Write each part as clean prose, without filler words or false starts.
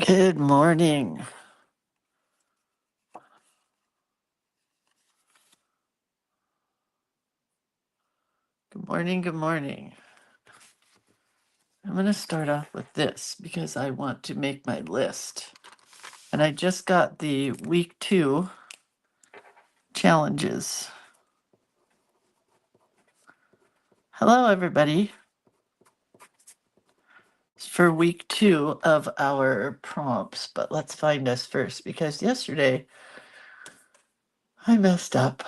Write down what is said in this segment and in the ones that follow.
Good morning. Good morning. Good morning. I'm going to start off with this because I want to make my list. And I just got the week 2 challenges. Hello, everybody. It's for week 2 of our prompts, but let's find us first because yesterday I messed up.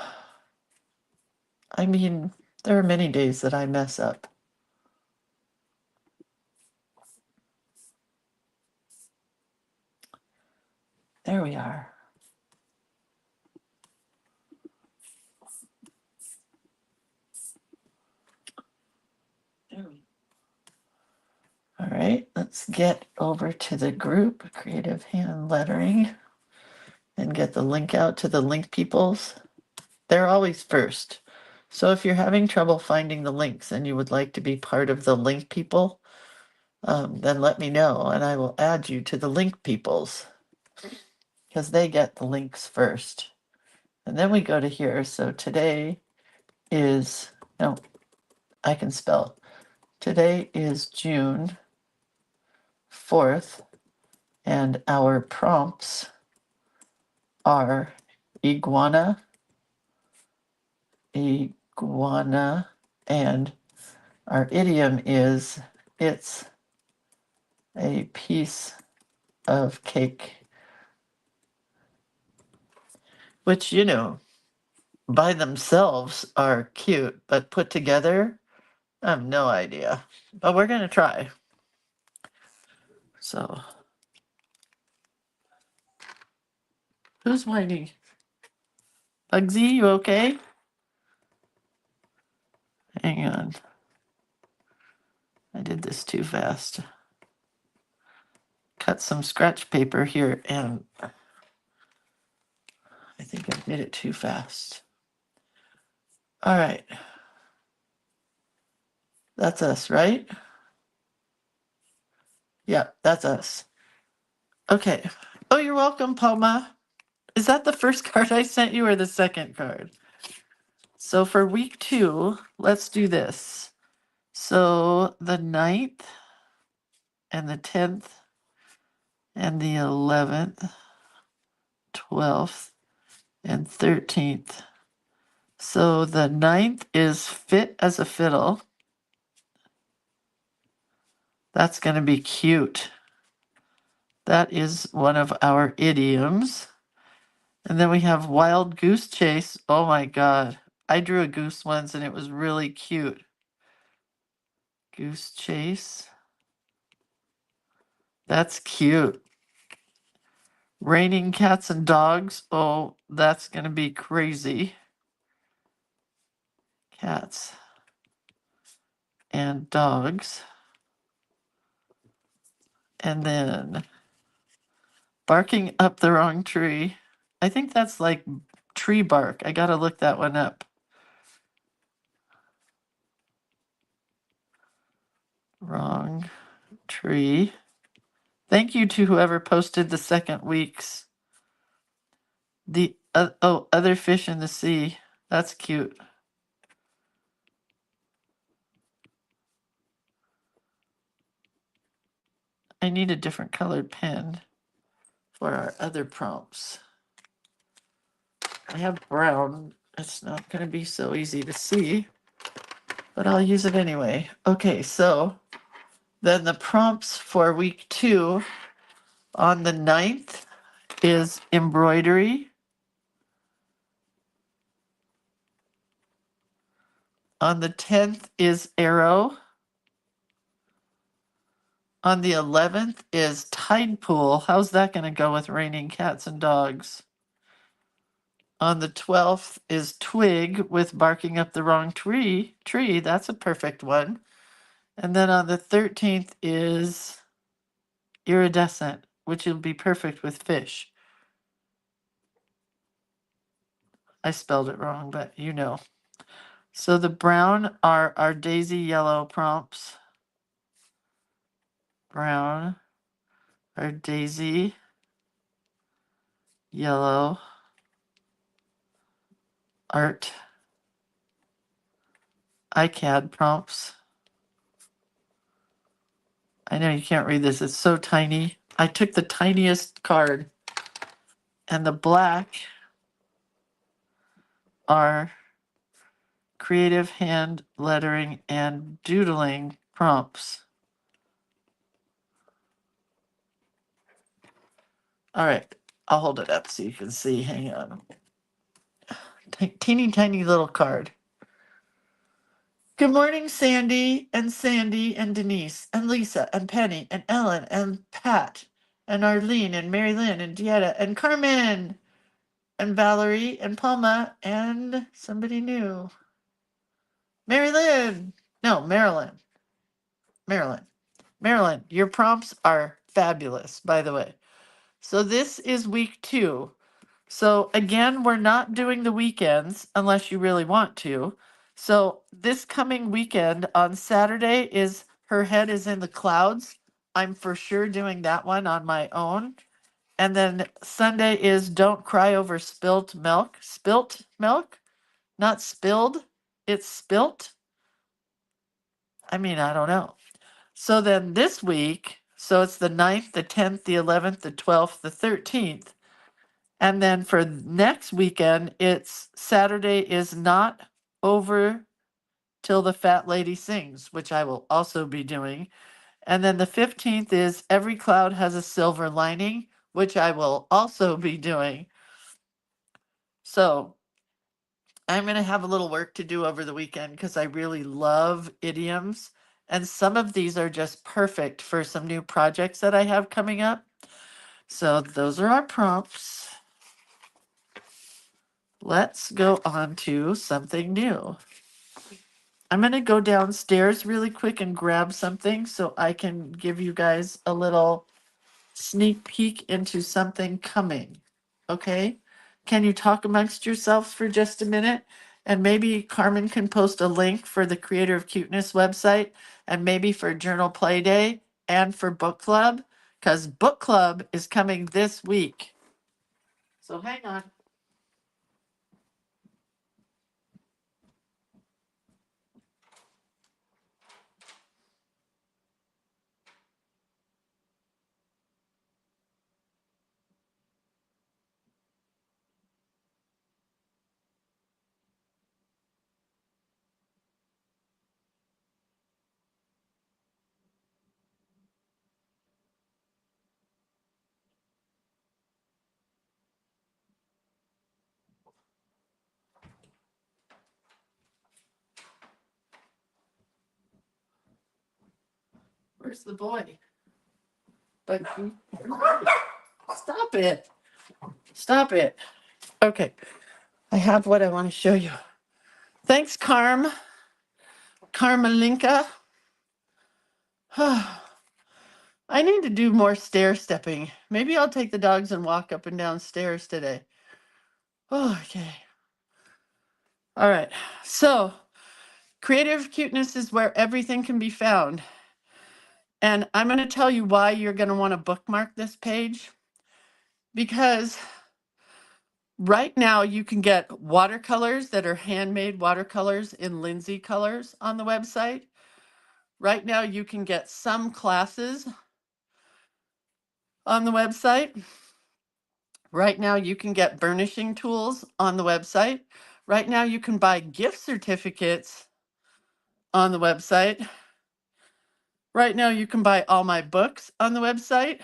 I mean, there are many days that I mess up. There we are. All right, let's get over to the group, Creative Hand Lettering, and get the link out to the link peoples. They're always first. So if you're having trouble finding the links and you would like to be part of the link people, then let me know and I will add you to the link peoples because they get the links first. And then we go to here. So today is, no, I can spell. Today is June 4th, and our prompts are iguana, and our idiom is it's a piece of cake, which, by themselves are cute, but put together, I have no idea. But we're going to try. So, who's whining? Bugsy, you okay? Hang on. I did this too fast. Cut some scratch paper here, and I think I did it too fast. All right. That's us, right? Yeah, that's us. Okay. Oh, you're welcome, Palma. Is that the first card I sent you or the second card? So for week 2, let's do this. So the 9th and the 10th and the 11th, 12th and 13th. So the 9th is fit as a fiddle. That's going to be cute. That is one of our idioms. And then we have wild goose chase. Oh my God. I drew a goose once and it was really cute. Goose chase. That's cute. Raining cats and dogs. Oh, that's going to be crazy. Cats and dogs. And then barking up the wrong tree. I think that's like tree bark. I got to look that one up. Wrong tree. Thank you to whoever posted the second week's. The other fish in the sea. That's cute. I need a different colored pen for our other prompts. I have brown. It's not going to be so easy to see, but I'll use it anyway. Okay, so then the prompts for week 2 on the 9th is embroidery. On the 10th is arrow. On the 11th is tide pool. How's that going to go with raining cats and dogs? On the 12th is twig with barking up the wrong tree. That's a perfect one. And then on the 13th is iridescent, which will be perfect with fish. I spelled it wrong, but you know. So the brown are our daisy yellow prompts. Brown. are Daisy, Yellow, Art, iCAD prompts. I know you can't read this, it's so tiny. I took the tiniest card. And the black are creative hand lettering and doodling prompts. All right, I'll hold it up so you can see. Hang on. Teeny tiny little card. Good morning, Sandy and Denise and Lisa and Penny and Ellen and Pat and Arlene and Mary Lynn and Dieta and Carmen and Valerie and Palma and somebody new. Mary Lynn. No, Marilyn. Marilyn, your prompts are fabulous, by the way. So this is week 2. So again, we're not doing the weekends unless you really want to. So this coming weekend on Saturday is Her Head is in the Clouds. I'm for sure doing that one on my own. And then Sunday is Don't Cry Over Spilt Milk. Spilt milk? Not spilled, it's spilt. I mean, I don't know. So then this week, so it's the 9th, the 10th, the 11th, the 12th, the 13th. And then for next weekend, it's Saturday is Not Over Till the Fat Lady Sings, which I will also be doing. And then the 15th is Every Cloud Has a Silver Lining, which I will also be doing. So I'm going to have a little work to do over the weekend because I really love idioms. And some of these are just perfect for some new projects that I have coming up. So those are our prompts. Let's go on to something new. I'm going to go downstairs really quick and grab something so I can give you guys a little sneak peek into something coming. Okay? Can you talk amongst yourselves for just a minute? And maybe Carmen can post a link for the Creator of Cuteness website and maybe for Journal Play Day and for Book Club, because Book Club is coming this week. So hang on. Where's the boy? But stop it. Stop it. Okay. I have what I want to show you. Thanks, Carmelinka. I need to do more stair stepping. Maybe I'll take the dogs and walk up and down stairs today. Oh, okay. All right. So, Creative Cuteness is where everything can be found. And I'm going to tell you why you're going to want to bookmark this page. Because right now you can get watercolors that are handmade watercolors in Lindsay colors on the website. Right now you can get some classes on the website. Right now you can get burnishing tools on the website. Right now you can buy gift certificates on the website. Right now you can buy all my books on the website.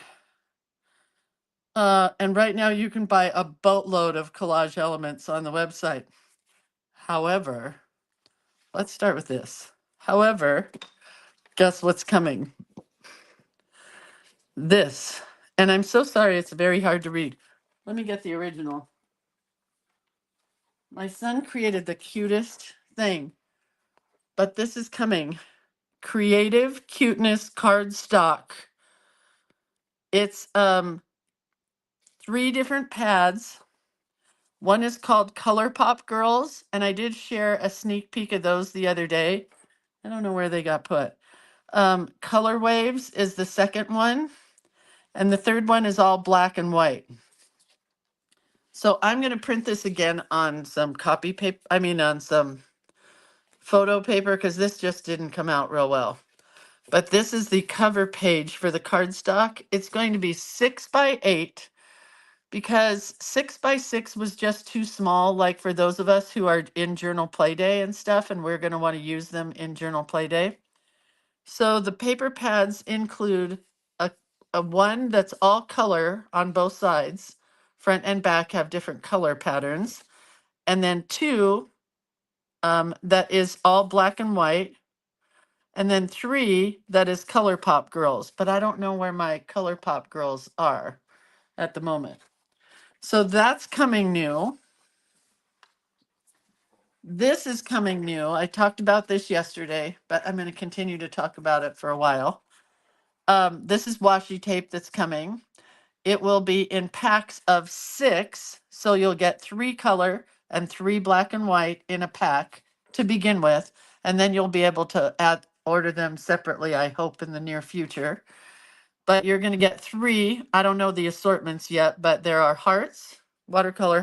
And right now you can buy a boatload of collage elements on the website. However, let's start with this. However, guess what's coming? This. And I'm so sorry, it's very hard to read. Let me get the original. My son created the cutest thing, but this is coming. Creative Cuteness cardstock. It's 3 different pads. One is called Color Pop Girls, and I did share a sneak peek of those the other day. I don't know where they got put. Color Waves is the second one. And the third one is all black and white. So I'm going to print this again on some copy paper, on some photo paper, because this just didn't come out real well. But this is the cover page for the cardstock. It's going to be 6x8 because 6x6 was just too small, like for those of us who are in Journal Playday and stuff, and we're going to want to use them in Journal Playday. So the paper pads include a one that's all color on both sides. Front and back have different color patterns. And then two that is all black and white. And then three that is Color Pop Girls. But I don't know where my Color Pop Girls are at the moment. So that's coming new. This is coming new. I talked about this yesterday, but I'm going to continue to talk about it for a while. This is washi tape that's coming. It will be in packs of 6. So you'll get 3 color and 3 black and white in a pack to begin with. And then you'll be able to order them separately, I hope, in the near future. But you're going to get 3. I don't know the assortments yet, but there are hearts, watercolor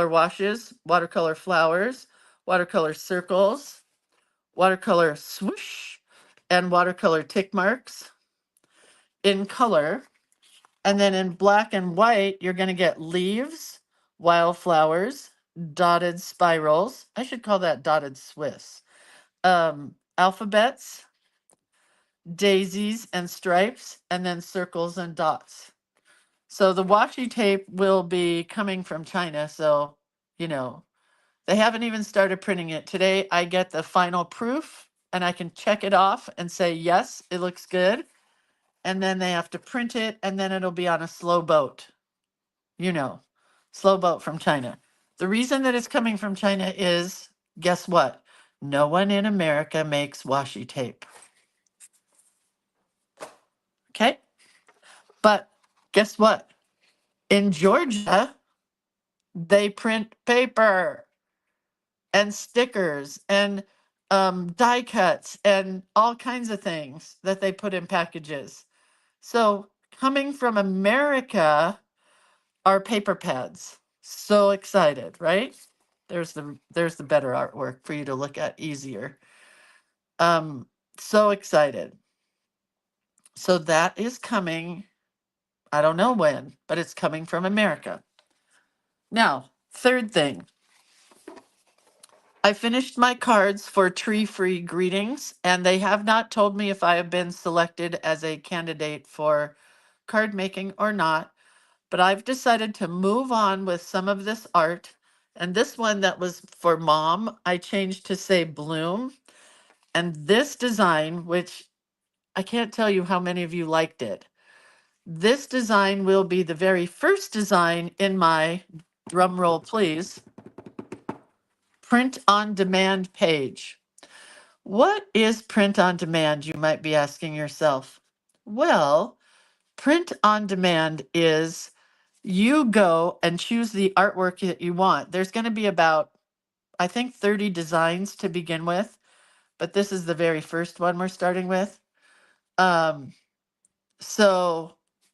washes, watercolor flowers, watercolor circles, watercolor swoosh, and watercolor tick marks in color. And then in black and white, you're going to get leaves, wildflowers, dotted spirals. I should call that dotted Swiss. Alphabets, daisies and stripes, and then circles and dots. So the washi tape will be coming from China. So, they haven't even started printing it. Today, I get the final proof and I can check it off and say, yes, it looks good. And then they have to print it and then it'll be on a slow boat. Slow boat from China. The reason that it's coming from China is, guess what? No one in America makes washi tape. Okay? But guess what? In Georgia, they print paper and stickers and die cuts and all kinds of things that they put in packages. So coming from America are paper pads. So excited, right? There's the better artwork for you to look at easier. So excited. So that is coming. I don't know when, but it's coming from America. Now, third thing. I finished my cards for tree-free greetings, and they have not told me if I have been selected as a candidate for card making or not, but I've decided to move on with some of this art. And this one that was for mom, I changed to say bloom. And this design, which I can't tell you how many of you liked it. This design will be the very first design in my, drum roll please, print on demand page. What is print on demand, you might be asking yourself? Well, print on demand is you go and choose the artwork that you want. There's going to be about, I think, 30 designs to begin with, but this is the very first one we're starting with. So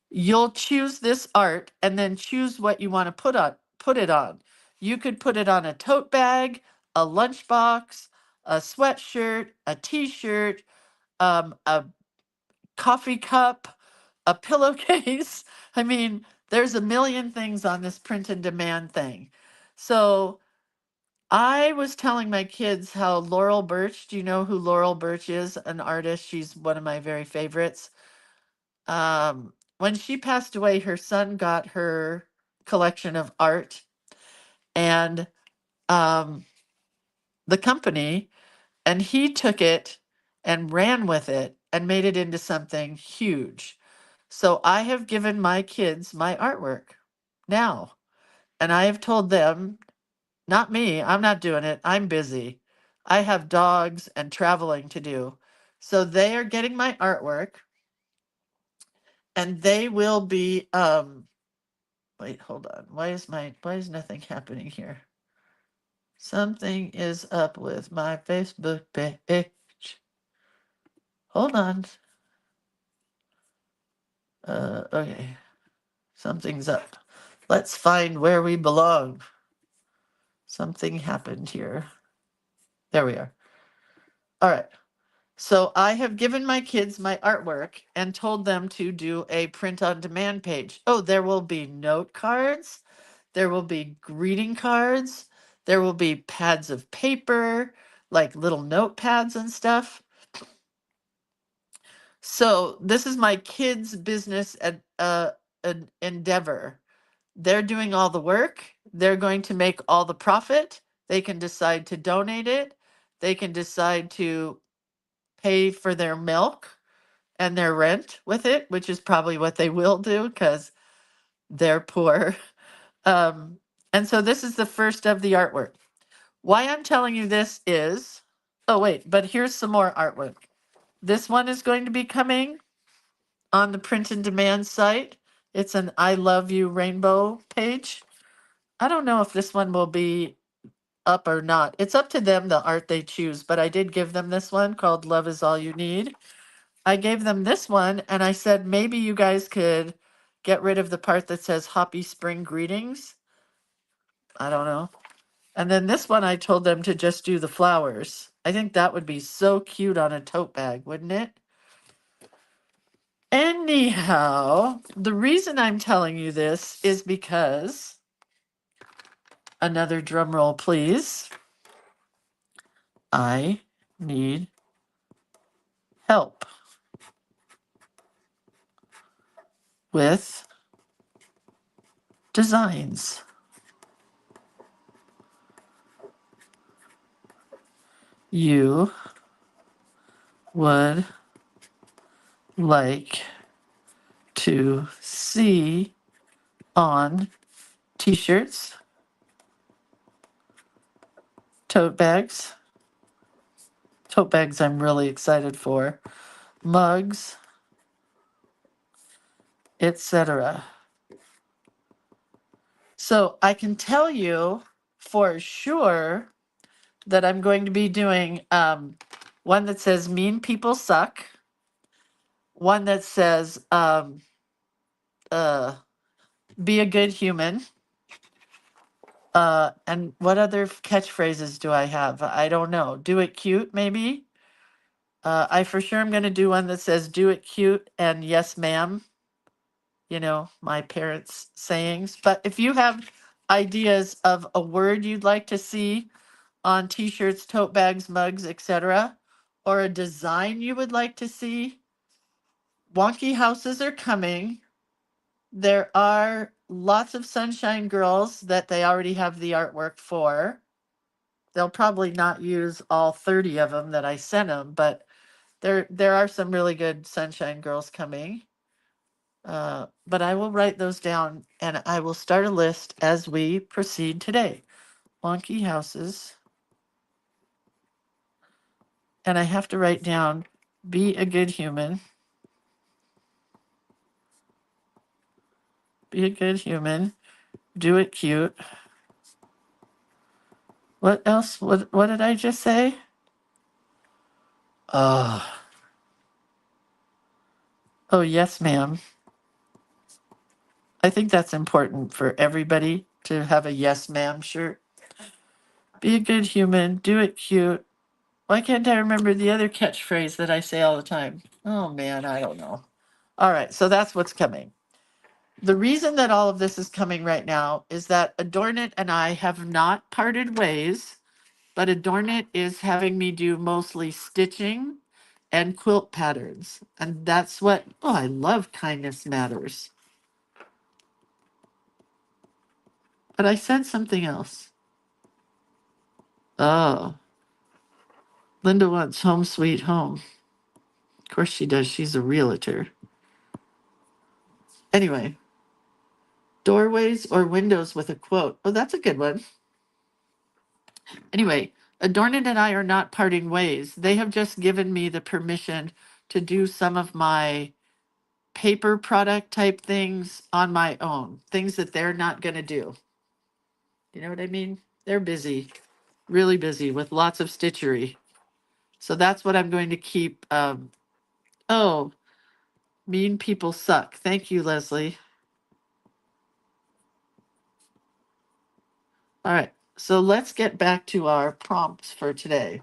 you'll choose this art and then choose what you want to put it on. You could put it on a tote bag, a lunchbox, a sweatshirt, a t-shirt, a coffee cup, a pillowcase. I mean, there's a million things on this print and demand thing. So I was telling my kids how Laurel Birch, do you know who Laurel Birch is? An artist. She's one of my very favorites. When she passed away, her son got her collection of art, and the company, and he took it and ran with it and made it into something huge. So I have given my kids my artwork now, and I have told them, not me, I'm not doing it. I'm busy. I have dogs and traveling to do. So they are getting my artwork, and they will be wait, hold on. Why is nothing happening here? Something is up with my Facebook page. Hold on. Okay, something's up. Let's find where we belong. Something happened here. There we are. All right. So I have given my kids my artwork and told them to do a print on demand page. Oh, there will be note cards. There will be greeting cards. There will be pads of paper, like little notepads and stuff. So this is my kids' business an endeavor. They're doing all the work. They're going to make all the profit. They can decide to donate it. They can decide to pay for their milk and their rent with it, which is probably what they will do because they're poor. Um, and so this is the first of the artwork. Why I'm telling you this is, oh wait, but here's some more artwork. This one is going to be coming on the print and demand site. It's an I love you rainbow page. I don't know if this one will be up or not. It's up to them, the art they choose, but I did give them this one called Love is All You Need. I gave them this one and I said, maybe you guys could get rid of the part that says Happy Spring Greetings. I don't know. And then this one, I told them to just do the flowers. I think that would be so cute on a tote bag, wouldn't it? Anyhow, the reason I'm telling you this is because, another drum roll, please. I need help with designs. You would like to see on t-shirts, tote bags I'm really excited for, mugs, etc. So I can tell you for sure that I'm going to be doing one that says mean people suck, one that says be a good human. And what other catchphrases do I have? I don't know. Do it cute, maybe. I for sure am going to do one that says do it cute and yes, ma'am. You know, my parents' sayings. But if you have ideas of a word you'd like to see on t-shirts, tote bags, mugs, etc., or a design you would like to see, wonky houses are coming. There are lots of Sunshine Girls that they already have the artwork for. They'll probably not use all 30 of them that I sent them, but there are some really good Sunshine Girls coming. But I will write those down and I will start a list as we proceed today. Wonky houses. And I have to write down be a good human. Be a good human. Do it cute. What else? What did I just say? Oh, oh yes, ma'am. I think that's important for everybody to have a yes, ma'am shirt. Be a good human. Do it cute. Why can't I remember the other catchphrase that I say all the time? Oh man, I don't know. All right, so that's what's coming. The reason that all of this is coming right now is that Adornit and I have not parted ways, but Adornit is having me do mostly stitching and quilt patterns. And that's what, oh, I love Kindness Matters. But I said something else. Oh, Linda wants Home Sweet Home. Of course she does. She's a realtor. Anyway, doorways or windows with a quote. Oh, that's a good one. Anyway, Adornit and I are not parting ways. They have just given me the permission to do some of my paper product type things on my own, things that they're not going to do. You know what I mean? They're busy, really busy with lots of stitchery. So that's what I'm going to keep. Oh, Mean people suck. Thank you, Leslie. All right, so let's get back to our prompts for today.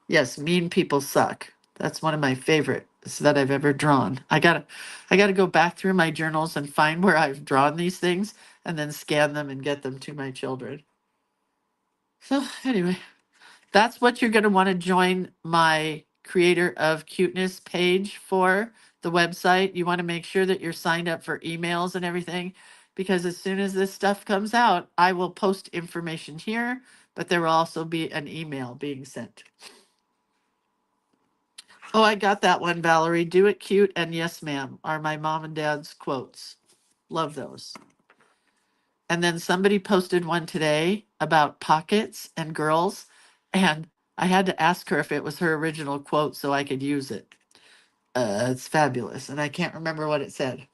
Yes, mean people suck. That's one of my favorites that I've ever drawn. I gotta go back through my journals and find where I've drawn these things and then scan them and get them to my children. So anyway, that's what you're gonna want to join my Creator of Cuteness page for, the website. You want to make sure that you're signed up for emails and everything, because as soon as this stuff comes out, I will post information here, but there will also be an email being sent. Oh, I got that one, Valerie. Do it cute and yes, ma'am are my mom and dad's quotes. Love those. And then somebody posted one today about pockets and girls, and I had to ask her if it was her original quote so I could use it. It's fabulous, and I can't remember what it said.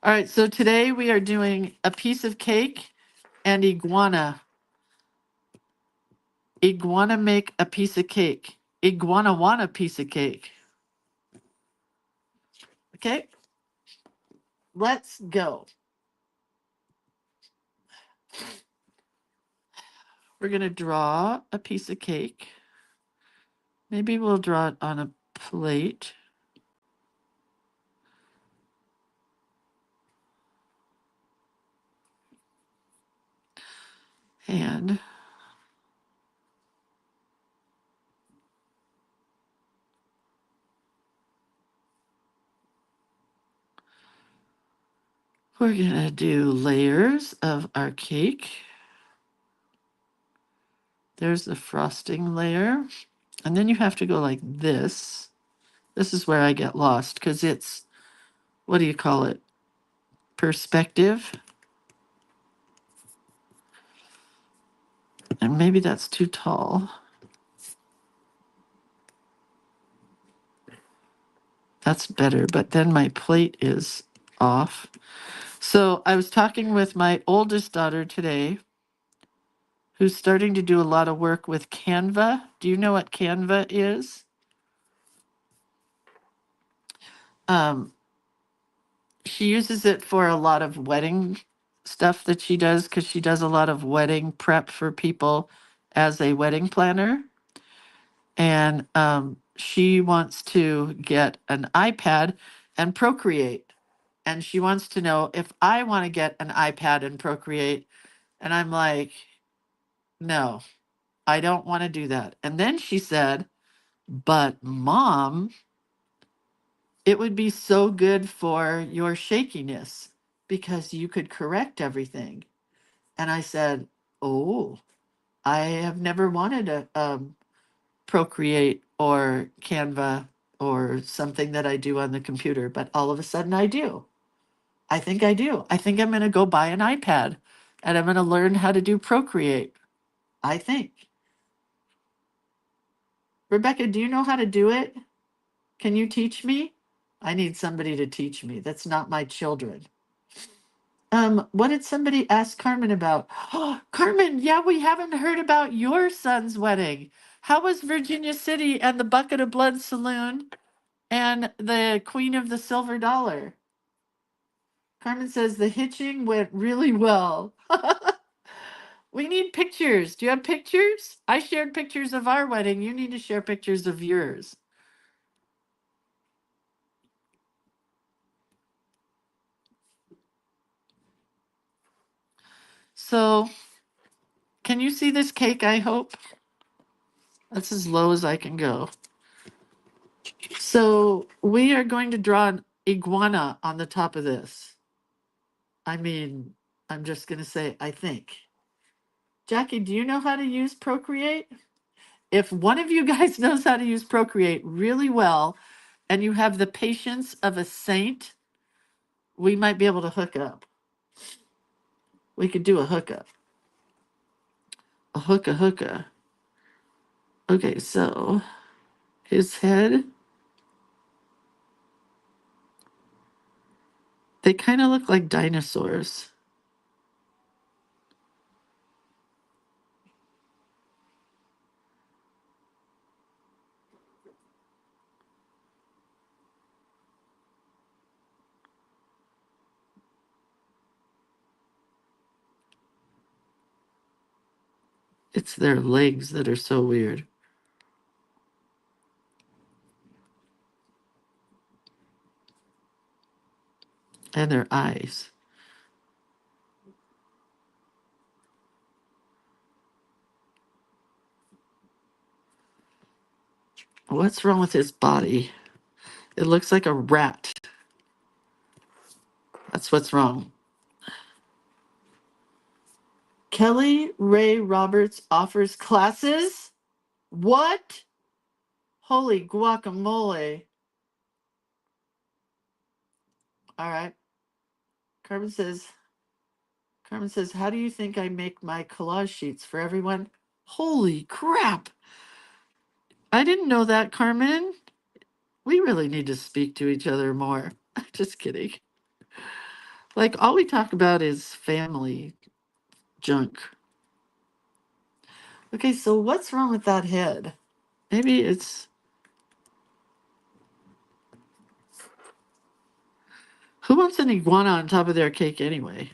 All right, so today we are doing a piece of cake and iguana. Iguana make a piece of cake. Iguana want a piece of cake. Okay, let's go. We're going to draw a piece of cake. Maybe we'll draw it on a plate. And we're going to do layers of our cake. There's the frosting layer. And then you have to go like this. This is where I get lost because it's, what do you call it? Perspective. And maybe that's too tall. That's better, but then my plate is off. So I was talking with my oldest daughter today, who's starting to do a lot of work with Canva. Do you know what Canva is? She uses it for a lot of wedding stuff that she does because she does a lot of wedding prep for people as a wedding planner. And she wants to get an iPad and Procreate. And she wants to know if I want to get an iPad and Procreate. And I'm like, no, I don't want to do that. And then she said, but mom, it would be so good for your shakiness because you could correct everything. And I said, oh, I have never wanted a Procreate or Canva or something that I do on the computer, but all of a sudden I do. I think I do. I think I'm going to go buy an iPad and I'm going to learn how to do Procreate. I think. Rebecca, do you know how to do it? Can you teach me? I need somebody to teach me. That's not my children. What did somebody ask Carmen about? Oh, Carmen, yeah, we haven't heard about your son's wedding. How was Virginia City and the Bucket of Blood Saloon and the Queen of the Silver Dollar? Carmen says the hitching went really well. We need pictures. Do you have pictures? I shared pictures of our wedding. You need to share pictures of yours. So, can you see this cake, I hope? That's as low as I can go. So, we are going to draw an iguana on the top of this. I mean, I'm just going to say, I think. Jackie, do you know how to use Procreate? If one of you guys knows how to use Procreate really well, and you have the patience of a saint, we might be able to hook up. We could do a hookup. A hooka. Okay, so his head, they kind of look like dinosaurs. It's their legs that are so weird. And their eyes. What's wrong with his body? It looks like a rat. That's what's wrong. Kelly Ray Roberts offers classes? What? Holy guacamole. All right. Carmen says, how do you think I make my collage sheets for everyone? Holy crap. I didn't know that, Carmen. We really need to speak to each other more. Just kidding. Like, all we talk about is family junk. Okay, so what's wrong with that head? Maybe it's... Who wants an iguana on top of their cake anyway?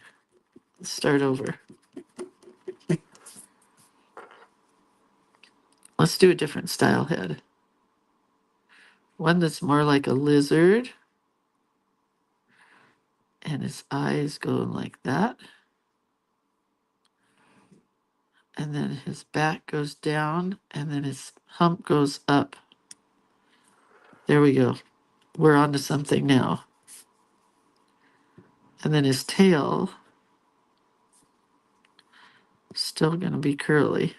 Let's start over. Let's do a different style head. One that's more like a lizard. And his eyes go like that. And then his back goes down, and then his hump goes up. There we go. We're onto something now. And then his tail, still going to be curly.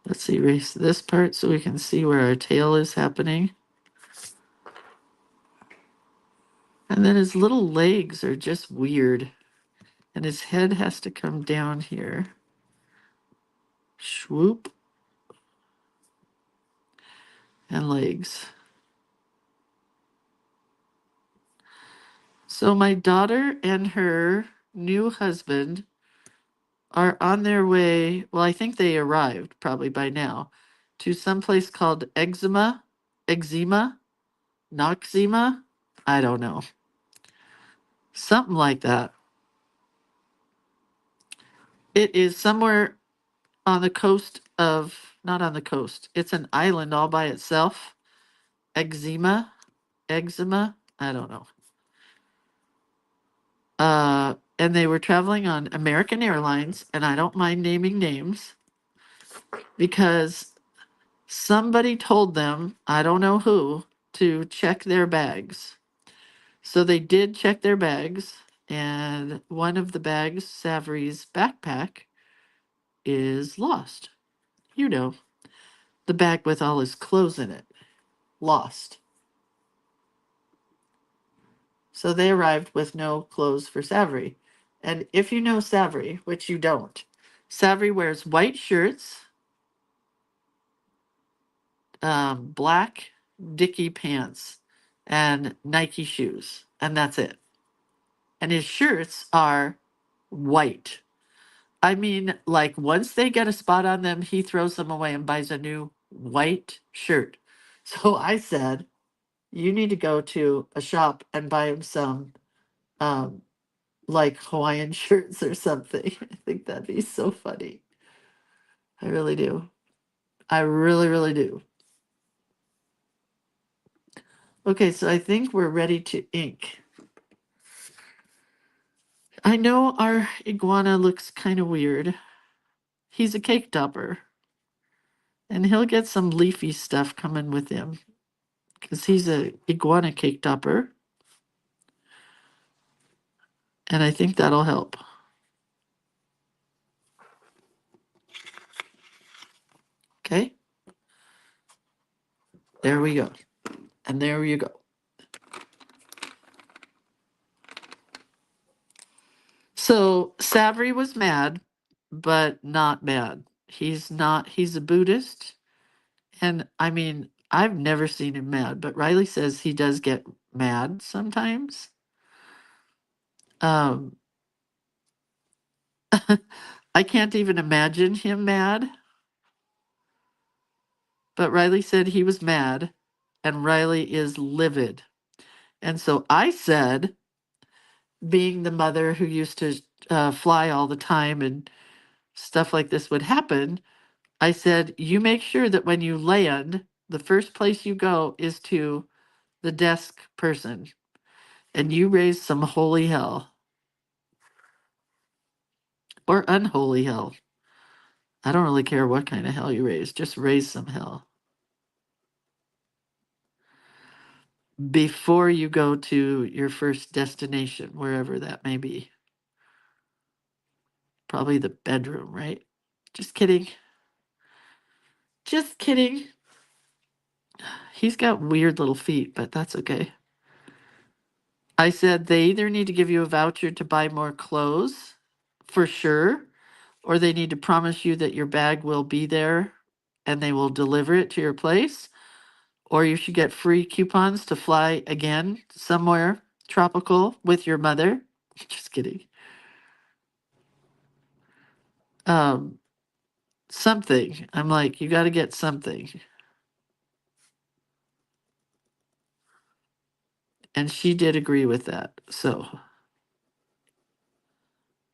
Let's erase this part so we can see where our tail is happening. And then his little legs are just weird. And his head has to come down here. Swoop. And legs. So my daughter and her new husband are on their way, well, I think they arrived probably by now, to some place called Eczema, Noxema, I don't know. Something like that. It is somewhere on the coast of, not on the coast, it's an island all by itself. Eczema, I don't know. And they were traveling on American Airlines, and I don't mind naming names because somebody told them, I don't know who, to check their bags. So they did check their bags, and one of the bags, Savory's backpack, is lost. You know, the bag with all his clothes in it. Lost. So they arrived with no clothes for Savory. And if you know Savory, which you don't, Savory wears white shirts, black Dickie pants, and Nike shoes. And that's it. And his shirts are white. I mean, like once they get a spot on them, he throws them away and buys a new white shirt. So I said, you need to go to a shop and buy him some like Hawaiian shirts or something. I think that'd be so funny. I really do. I really, really do. Okay, so I think we're ready to ink. I know our iguana looks kind of weird. He's a cake topper. And he'll get some leafy stuff coming with him because he's a iguana cake topper. And I think that'll help. Okay. There we go. And there you go. So Savory was mad, but not bad. He's a Buddhist. And I mean, I've never seen him mad, but Riley says he does get mad sometimes. Um, I can't even imagine him mad. But Riley said he was mad. And Riley is livid. And so I said, being the mother who used to fly all the time and stuff like this would happen, I said, you make sure that when you land, the first place you go is to the desk person and you raise some holy hell or unholy hell. I don't really care what kind of hell you raise, just raise some hell before you go to your first destination, wherever that may be. Probably the bedroom, right? Just kidding. Just kidding. He's got weird little feet, but that's okay. I said they either need to give you a voucher to buy more clothes, for sure, or they need to promise you that your bag will be there and they will deliver it to your place, or you should get free coupons to fly again somewhere tropical with your mother. Just kidding. Um, Something. I'm like, you got to get something. And she did agree with that. So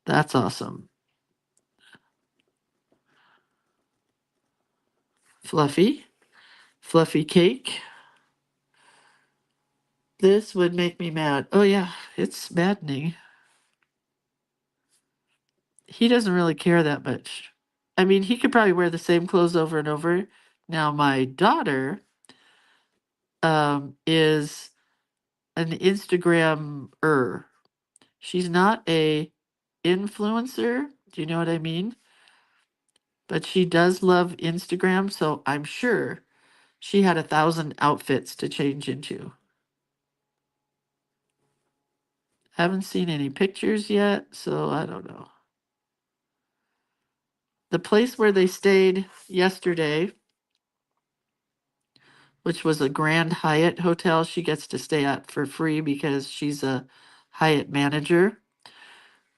that's awesome. Fluffy. Fluffy cake. This would make me mad. Oh, yeah, it's maddening. He doesn't really care that much. I mean, he could probably wear the same clothes over and over. Now, my daughter is an Instagram-er. She's not a influencer. Do you know what I mean? But she does love Instagram, so I'm sure she had 1,000 outfits to change into. Haven't seen any pictures yet, so I don't know. The place where they stayed yesterday, which was a Grand Hyatt hotel she gets to stay at for free because she's a Hyatt manager.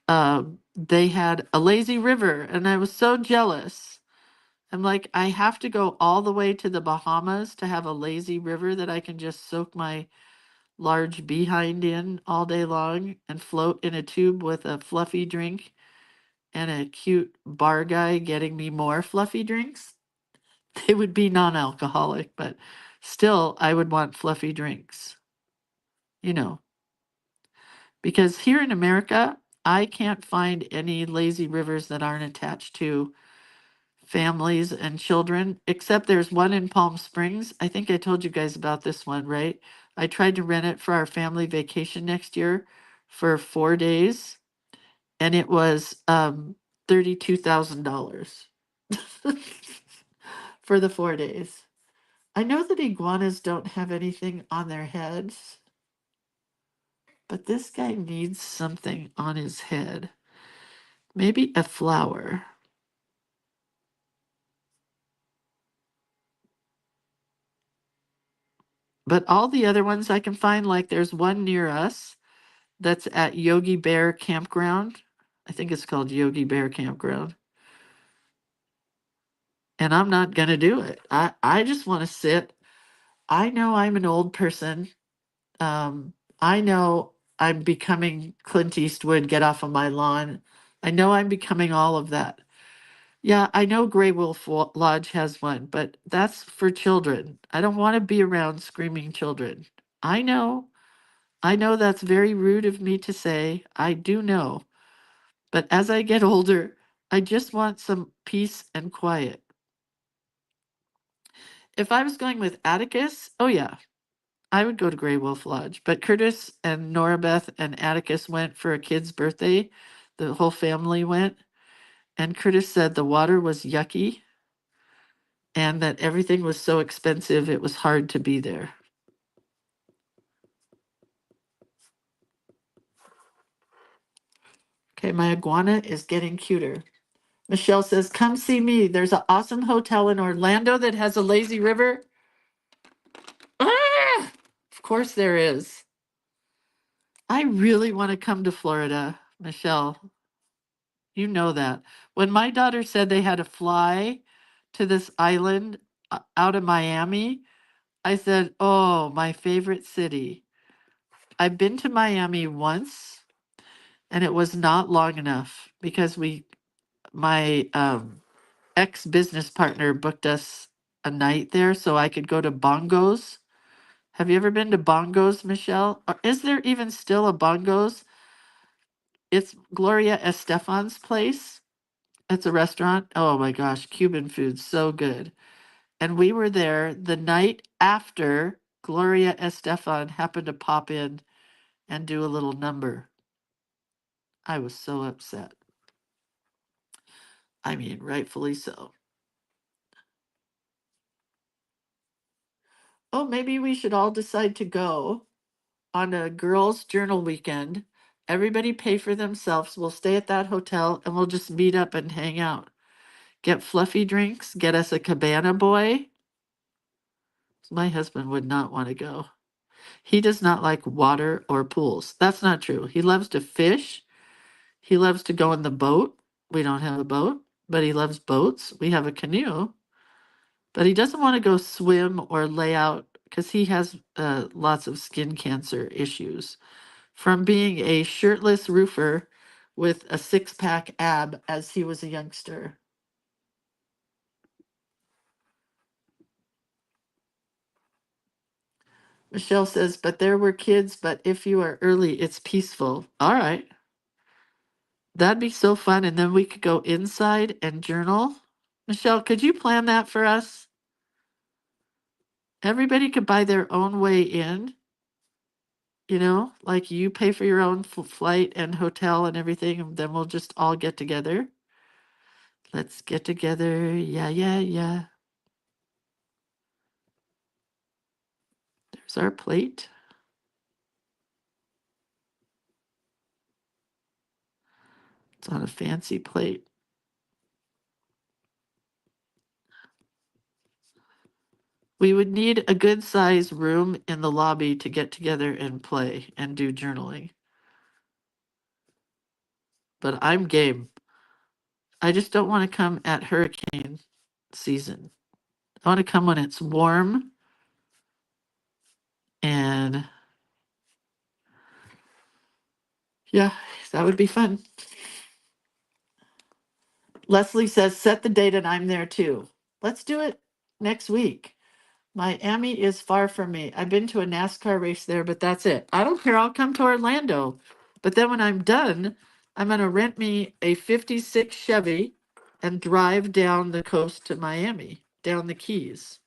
They had a lazy river, and I was so jealous. I'm like, I have to go all the way to the Bahamas to have a lazy river that I can just soak my large behind in all day long and float in a tube with a fluffy drink and a cute bar guy getting me more fluffy drinks. They would be non-alcoholic, but still I would want fluffy drinks, you know, because here in America, I can't find any lazy rivers that aren't attached to families and children, except there's one in Palm Springs. I think I told you guys about this one, right? I tried to rent it for our family vacation next year for 4 days, and it was $32,000 for the 4 days. I know that iguanas don't have anything on their heads, but this guy needs something on his head. Maybe a flower. But all the other ones I can find, like there's one near us that's at Yogi Bear Campground. I think it's called Yogi Bear Campground. And I'm not going to do it. I just want to sit. I know I'm an old person. I know I'm becoming Clint Eastwood, get off of my lawn. I know I'm becoming all of that. Yeah, I know Grey Wolf Lodge has one, but that's for children. I don't want to be around screaming children. I know. I know that's very rude of me to say. I do know. But as I get older, I just want some peace and quiet. If I was going with Atticus, oh yeah, I would go to Grey Wolf Lodge. But Curtis and Nora Beth and Atticus went for a kid's birthday. The whole family went. And Curtis said the water was yucky and that everything was so expensive it was hard to be there. Okay, my iguana is getting cuter. Michelle says, come see me. There's an awesome hotel in Orlando that has a lazy river. Ah! Of course there is. I really want to come to Florida, Michelle. You know that. When my daughter said they had to fly to this island out of Miami, I said, oh, my favorite city. I've been to Miami once, and it was not long enough because my ex-business partner booked us a night there so I could go to Bongos. Have you ever been to Bongos, Michelle? Or is there even still a Bongos? It's Gloria Estefan's place. It's a restaurant. Oh my gosh, Cuban food, so good. And we were there the night after Gloria Estefan happened to pop in and do a little number. I was so upset. I mean, rightfully so. Oh, maybe we should all decide to go on a girls' journal weekend. Everybody pay for themselves. We'll stay at that hotel and we'll just meet up and hang out. Get fluffy drinks, get us a cabana boy. My husband would not want to go. He does not like water or pools. That's not true. He loves to fish. He loves to go in the boat. We don't have a boat, but he loves boats. We have a canoe, but he doesn't want to go swim or lay out because he has lots of skin cancer issues from being a shirtless roofer with a six-pack ab as he was a youngster. Michelle says, but there were kids, but if you are early, it's peaceful. All right. That'd be so fun. And then we could go inside and journal. Michelle, could you plan that for us? Everybody could buy their own way in, like you pay for your own flight and hotel and everything, and then we'll just all get together. Let's get together. Yeah, yeah, yeah. There's our plate. It's on a fancy plate. We would need a good size room in the lobby to get together and play and do journaling. But I'm game. I just don't want to come at hurricane season. I want to come when it's warm and yeah, that would be fun. Leslie says, set the date and I'm there too. Let's do it next week. Miami is far from me. I've been to a NASCAR race there, but that's it. I don't care. I'll come to Orlando. But then when I'm done, I'm going to rent me a 56 Chevy and drive down the coast to Miami, down the Keys,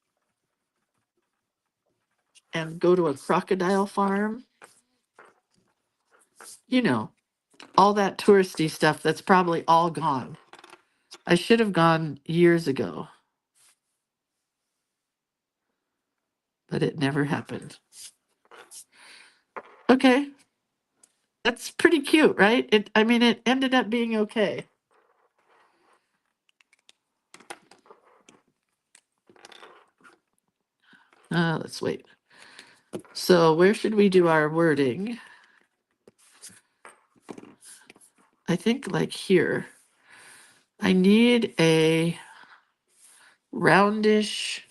and go to a crocodile farm. You know, all that touristy stuff that's probably all gone. I should have gone years ago, but it never happened. Okay. That's pretty cute, right? It ended up being okay. Let's wait. So where should we do our wording? I think like here. I need a roundish.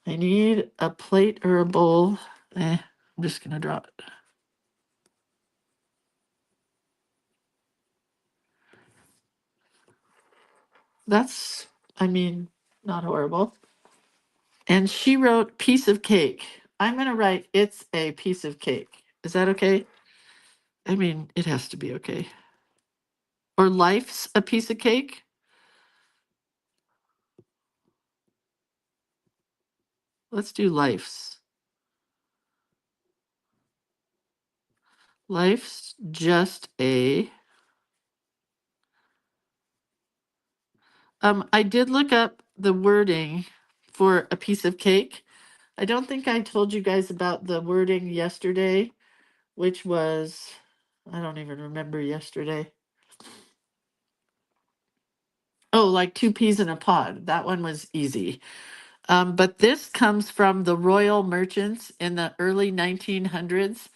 I need a plate or a bowl. I'm just gonna draw it. That's, not horrible. And she wrote piece of cake. I'm gonna write it's a piece of cake. Is that okay? It has to be okay. Or life's a piece of cake. Let's do life's. Life's just a. I did look up the wording for a piece of cake. I don't think I told you guys about the wording yesterday, which was, I don't even remember yesterday. Oh, like two peas in a pod. That one was easy. But this comes from the royal merchants in the early 1900s,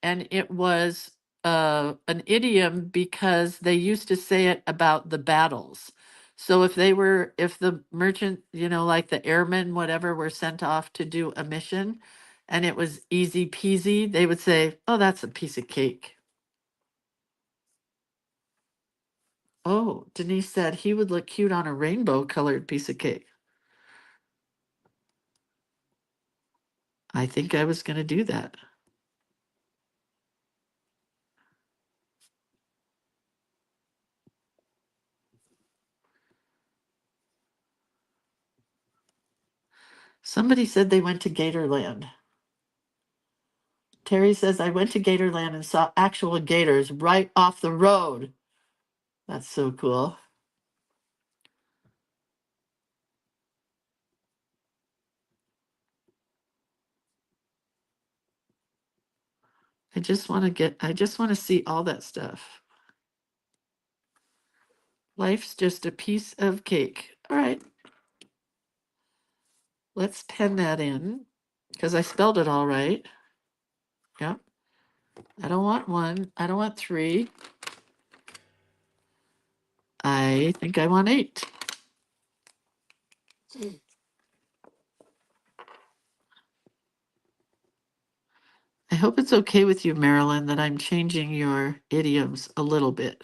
and it was an idiom because they used to say it about the battles. So if the merchant, like the airmen, whatever, were sent off to do a mission and it was easy peasy, they would say, oh, that's a piece of cake. Oh, Denise said he would look cute on a rainbow colored piece of cake. I think I was going to do that. Somebody said they went to Gatorland. Terry says, I went to Gatorland and saw actual gators right off the road. That's so cool. I just want to see all that stuff. Life's just a piece of cake. All right. Let's pen that in because I spelled it all right. Yep. I don't want 1. I don't want 3. I think I want 8. I hope it's okay with you, Marilyn, that I'm changing your idioms a little bit.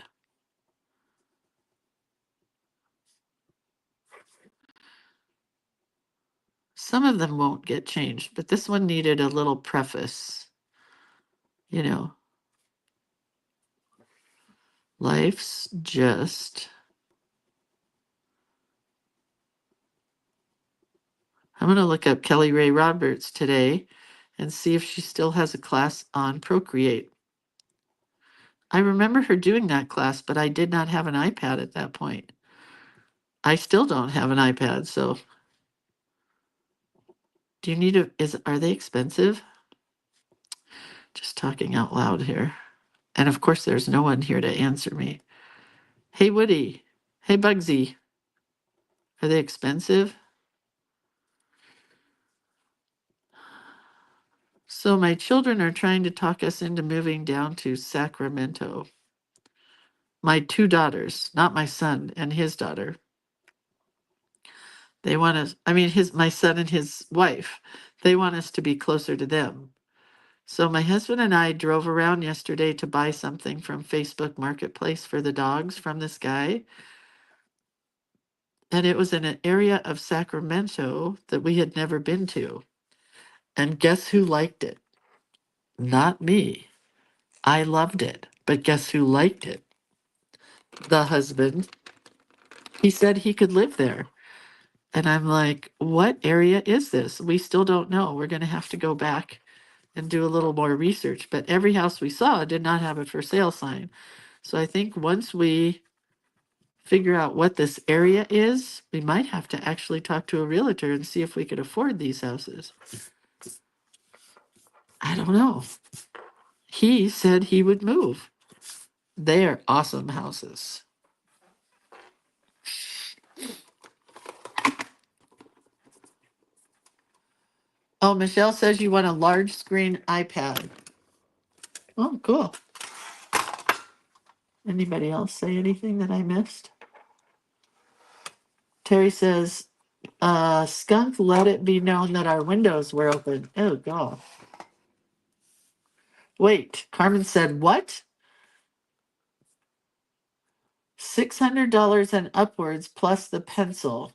Some of them won't get changed, but this one needed a little preface. Life's just. I'm going to look up Kelly Ray Roberts today and see if she still has a class on Procreate. I remember her doing that class, but I did not have an iPad at that point. I still don't have an iPad, so do you need are they expensive? Just talking out loud here. And of course, there's no one here to answer me. Hey, Woody. Hey, Bugsy. Are they expensive? So my children are trying to talk us into moving down to Sacramento. My 2 daughters, not my son and his daughter. They want us, my son and his wife, they want us to be closer to them. So my husband and I drove around yesterday to buy something from Facebook Marketplace for the dogs from this guy. And it was in an area of Sacramento that we had never been to. And guess who liked it? Not me. I loved it. But guess who liked it? The husband. He said he could live there. And I'm like, what area is this? We still don't know. We're going to have to go back and do a little more research. But every house we saw did not have a for sale sign. So I think once we figure out what this area is, we might have to actually talk to a realtor and see if we could afford these houses. I don't know. He said he would move. They're awesome houses. Oh, Michelle says you want a large screen iPad. Oh, cool. Anybody else say anything that I missed? Terry says, Skunk let it be known that our windows were open. Oh, God. Wait, Carmen said, what? $600 and upwards plus the pencil.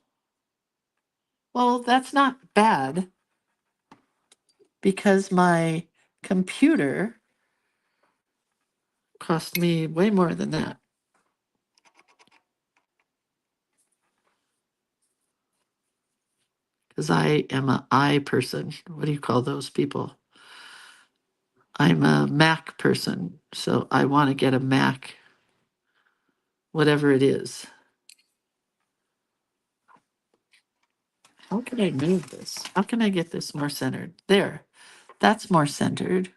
Well, that's not bad because my computer cost me way more than that. Because I am an I person. What do you call those people? I'm a Mac person, so I want to get a Mac, whatever it is. How can I move this? How can I get this more centered? There, that's more centered.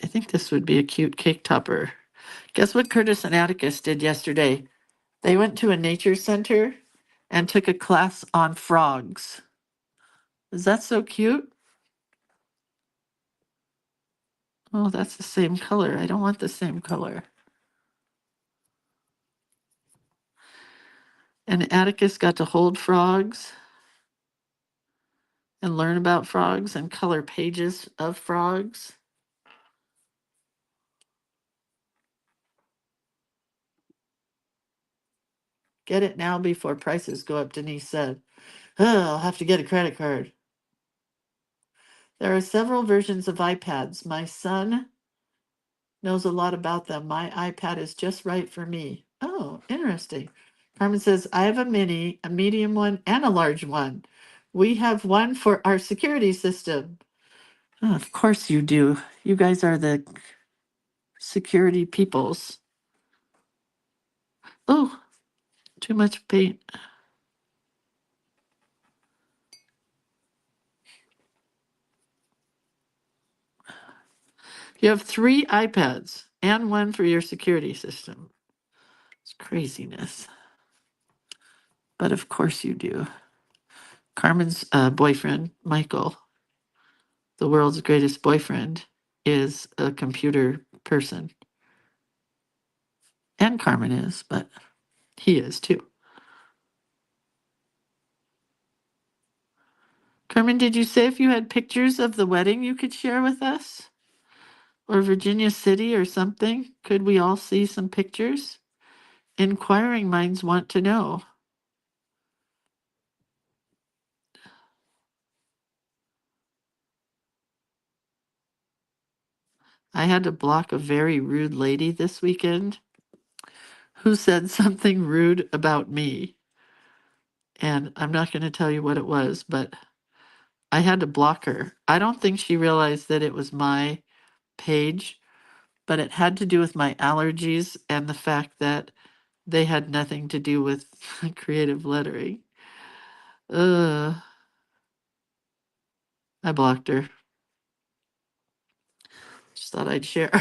I think this would be a cute cake topper. Guess what Curtis and Atticus did yesterday? They went to a nature center and took a class on frogs. Is that so cute? Oh, that's the same color. I don't want the same color. And Atticus got to hold frogs and learn about frogs and color pages of frogs. Get it now before prices go up, Denise said. Oh, I'll have to get a credit card. There are several versions of iPads. My son knows a lot about them. My iPad is just right for me. Oh, interesting. Carmen says, I have a mini, a medium one, and a large one. We have one for our security system. Oh, of course you do. You guys are the security peoples. Oh, too much paint. You have 3 iPads and one for your security system. It's craziness. But of course you do. Carmen's boyfriend, Michael, the world's greatest boyfriend, is a computer person. And Carmen is, but he is too. Carmen, did you say if you had pictures of the wedding you could share with us? Or Virginia City or something? Could we all see some pictures? Inquiring minds want to know. I had to block a very rude lady this weekend who said something rude about me. And I'm not going to tell you what it was, but I had to block her. I don't think she realized that it was my page, but it had to do with my allergies and the fact that they had nothing to do with creative lettering. I blocked her. Just thought I'd share.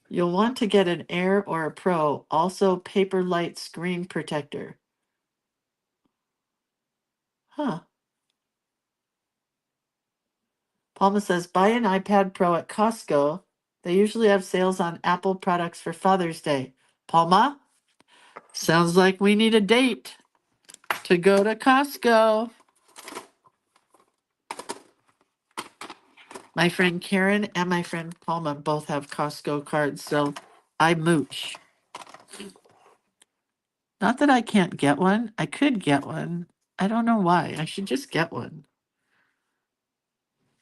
You'll want to get an Air or a Pro, also paper light screen protector. Huh. Palma says, buy an iPad Pro at Costco. They usually have sales on Apple products for Father's Day. Palma, sounds like we need a date to go to Costco. My friend Karen and my friend Palma both have Costco cards, so I mooch. Not that I can't get one. I could get one. I don't know why. I should just get one.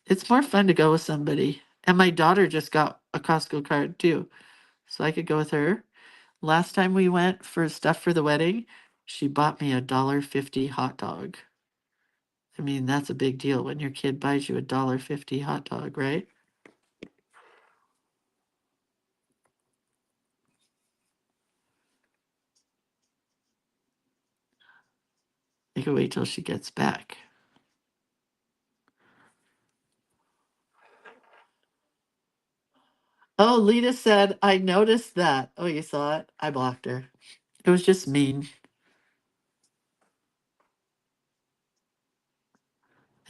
It's more fun to go with somebody. And my daughter just got a Costco card too, so I could go with her. Last time we went for stuff for the wedding, she bought me $1.50 hot dog. I mean, that's a big deal when your kid buys you $1.50 hot dog, right? I can wait till she gets back. Oh, Lita said, I noticed that. Oh, you saw it? I blocked her. It was just mean.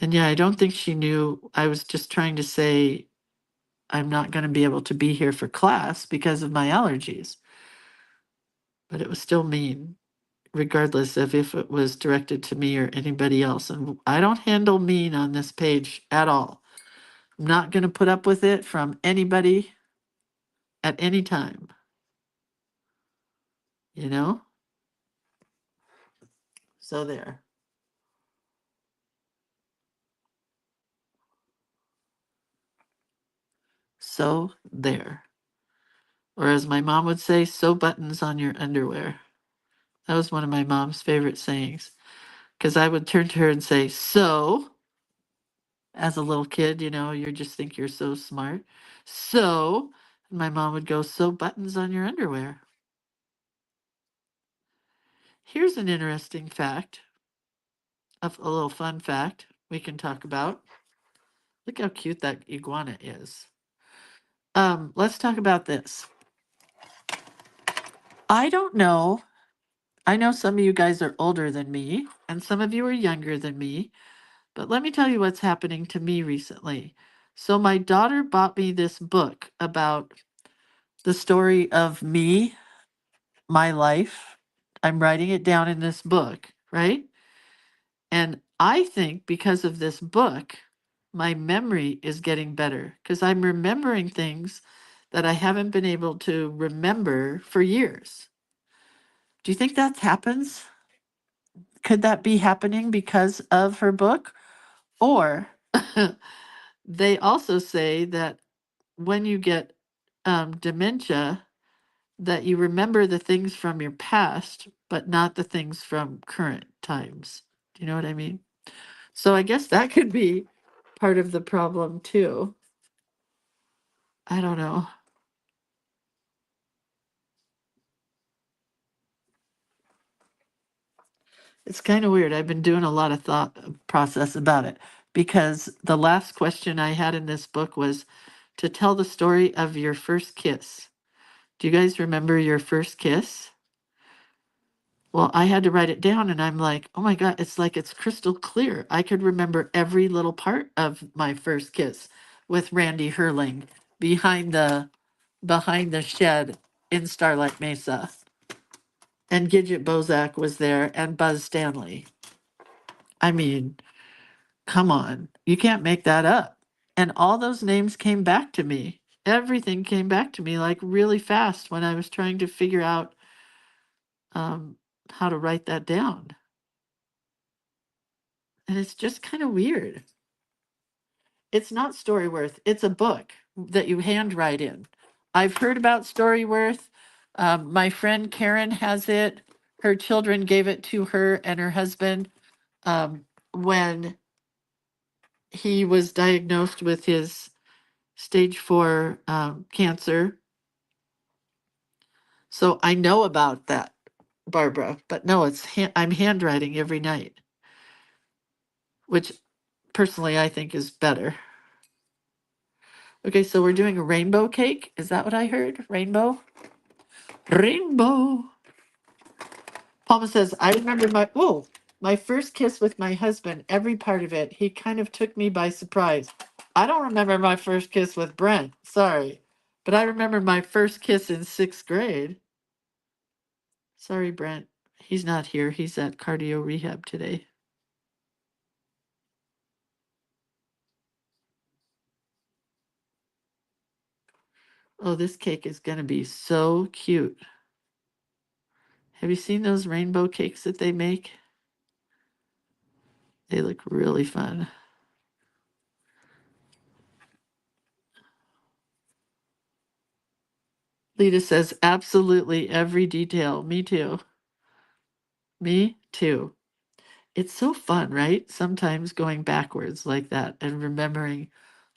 And yeah, I don't think she knew. I was just trying to say I'm not going to be able to be here for class because of my allergies. But it was still mean, regardless of if it was directed to me or anybody else. And I don't handle mean on this page at all. I'm not going to put up with it from anybody at any time. You know? So there. So there. Or as my mom would say, sew buttons on your underwear. That was one of my mom's favorite sayings. Because I would turn to her and say, so, as a little kid, you know, you just think you're so smart. So, and my mom would go, sew buttons on your underwear. Here's an interesting fact, a little fun fact we can talk about. Look how cute that iguana is. Let's talk about this. I don't know I know some of you guys are older than me, and some of you are younger than me, but let me tell you what's happening to me recently. So, my daughter bought me this book about the story of me, my life. I'm writing it down in this book, right? And I think because of this book, my memory is getting better because I'm remembering things that I haven't been able to remember for years. Do you think that happens? Could that be happening because of her book? Or they also say that when you get dementia, that you remember the things from your past, but not the things from current times. Do you know what I mean? So I guess that could be part of the problem too. I don't know. It's kind of weird. I've been doing a lot of thought process about it because the last question I had in this book was to tell the story of your first kiss. Do you guys remember your first kiss? Well, I had to write it down and I'm like, oh my God, it's like it's crystal clear. I could remember every little part of my first kiss with Randy Hurling behind the shed in Starlight Mesa. And Gidget Bozak was there and Buzz Stanley. I mean, come on. You can't make that up. And all those names came back to me. Everything came back to me like really fast when I was trying to figure out um, how to write that down. And it's just kind of weird. It's not Storyworth. It's a book that you handwrite in. I've heard about Storyworth. My friend Karen has it. Her children gave it to her and her husband when he was diagnosed with his stage 4 cancer. So I know about that, Barbara. But no, I'm handwriting every night, which personally I think is better. Okay, so we're doing a rainbow cake. Is that what I heard? Rainbow? Rainbow. Palma says, I remember my first kiss with my husband, every part of it. He kind of took me by surprise. I don't remember my first kiss with Brent. Sorry. But I remember my first kiss in 6th grade. Sorry, Brent. He's not here. He's at cardio rehab today. Oh, this cake is going to be so cute. Have you seen those rainbow cakes that they make? They look really fun. Lita says, absolutely every detail. Me too. Me too. It's so fun, right? Sometimes going backwards like that and remembering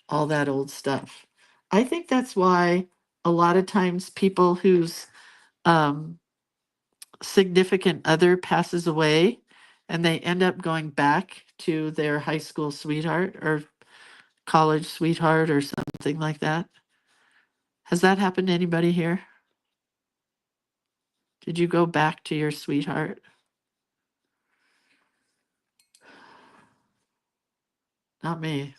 all that old stuff. I think that's why a lot of times people whose um, significant other passes away and they end up going back to their high school sweetheart or college sweetheart or something like that. Has that happened to anybody here? Did you go back to your sweetheart? Not me.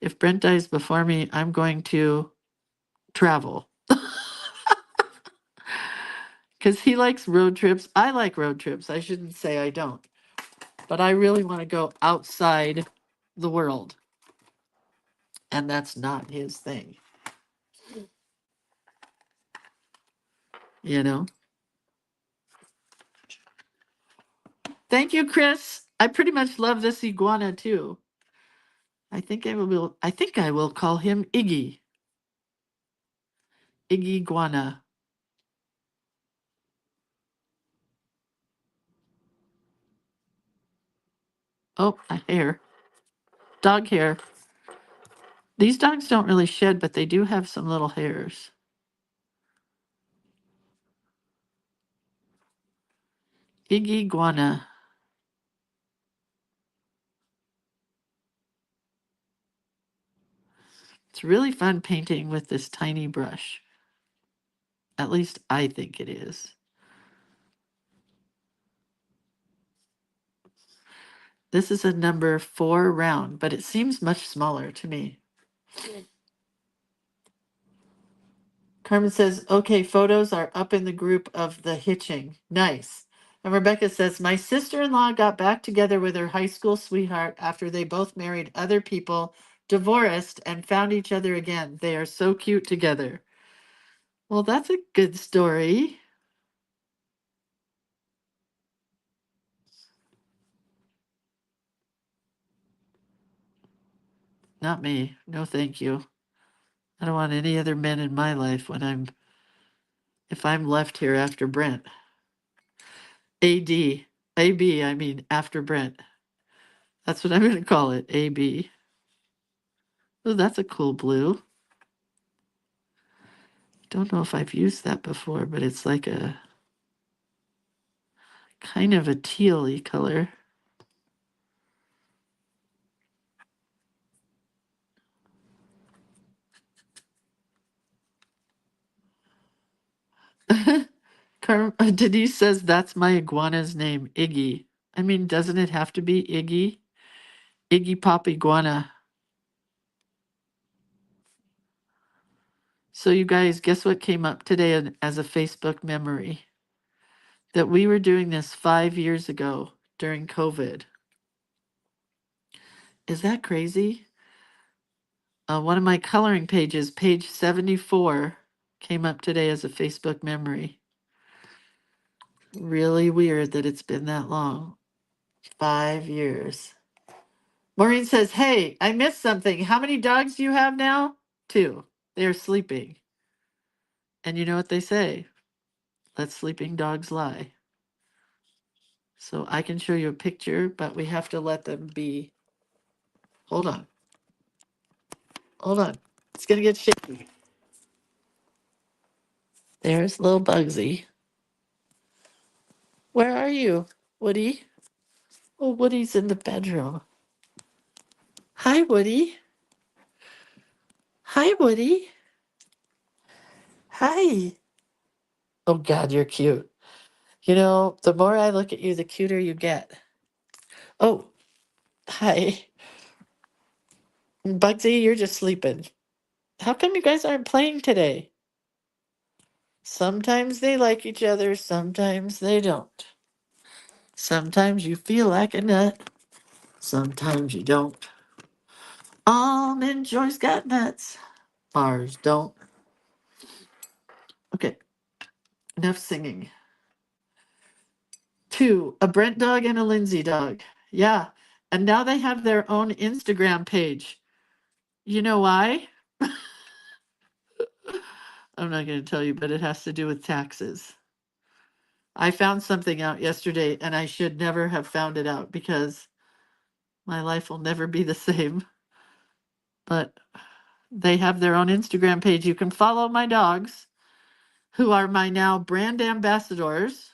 If Brent dies before me, I'm going to travel because he likes road trips. I like road trips. I shouldn't say I don't, but I really want to go outside the world, and that's not his thing, you know? Thank you, Chris. I pretty much love this iguana too. I think I will call him Iggy. Iggy Iguana. Oh, a hair. Dog hair. These dogs don't really shed, but they do have some little hairs. Iggy Iguana. It's really fun painting with this tiny brush. At least I think it is. This is a number 4 round, but it seems much smaller to me. Carmen says, okay, photos are up in the group of the hitching. Nice. And Rebecca says, my sister-in-law got back together with her high school sweetheart after they both married other people, divorced, and found each other again. They are so cute together. Well, that's a good story. Not me. No, thank you. I don't want any other men in my life if I'm left here after Brent. AD. AB, I mean, after Brent. That's what I'm going to call it, AB. Oh, that's a cool blue. Don't know if I've used that before, but it's like a kind of a teal-y color. Denise says that's my iguana's name, Iggy. I mean, doesn't it have to be Iggy? Iggy Pop Iguana. So you guys, guess what came up today as a Facebook memory? That we were doing this 5 years ago during COVID. Is that crazy? One of my coloring pages, page 74, came up today as a Facebook memory. Really weird that it's been that long. 5 years. Maureen says, hey, I missed something. How many dogs do you have now? 2. They're sleeping. And you know what they say? Let sleeping dogs lie. So I can show you a picture, but we have to let them be. Hold on. Hold on. It's going to get shaky. There's little Bugsy. Where are you, Woody? Oh, Woody's in the bedroom. Hi, Woody. Hi, Woody. Hi. Oh, God, you're cute. You know, the more I look at you, the cuter you get. Oh, hi. Bugsy, you're just sleeping. How come you guys aren't playing today? Sometimes they like each other, sometimes they don't. Sometimes you feel like a nut, sometimes you don't. Almond Joy's got nuts, Mars don't. Okay, enough singing. 2, a Brent dog and a Lindsay dog. Yeah, and now they have their own Instagram page. You know why? I'm not going to tell you, but it has to do with taxes. I found something out yesterday, and I should never have found it out because my life will never be the same. But they have their own Instagram page. You can follow my dogs, who are my now brand ambassadors.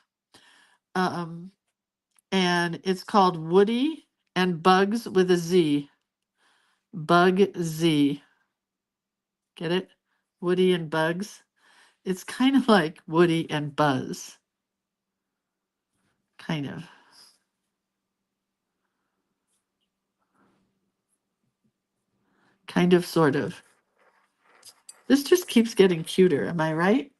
And it's called Woody and Bugs with a Z. Bug Z. Get it? Woody and Bugs. It's kind of like Woody and Buzz. Kind of. Kind of, sort of. This just keeps getting cuter, am I right?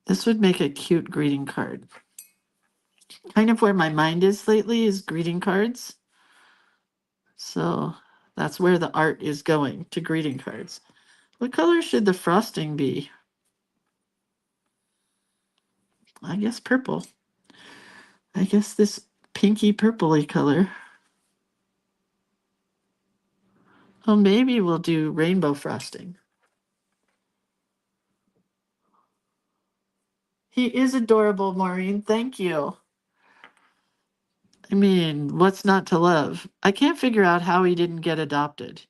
This would make a cute greeting card. Kind of where my mind is lately is greeting cards. So that's where the art is going, to greeting cards. What color should the frosting be? I guess purple. I guess this pinky purpley color. Oh, maybe we'll do rainbow frosting. He is adorable, Maureen. Thank you. I mean, what's not to love? I can't figure out how he didn't get adopted.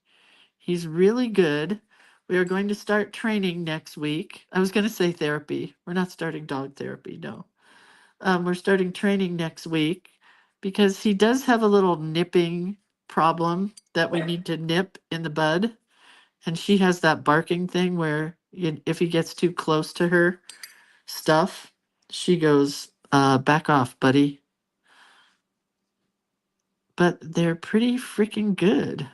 He's really good. We are going to start training next week. I was going to say therapy. We're not starting dog therapy, no. We're starting training next week because he does have a little nipping problem that we need to nip in the bud. And she has that barking thing where if he gets too close to her stuff, she goes, back off, buddy. But they're pretty freaking good.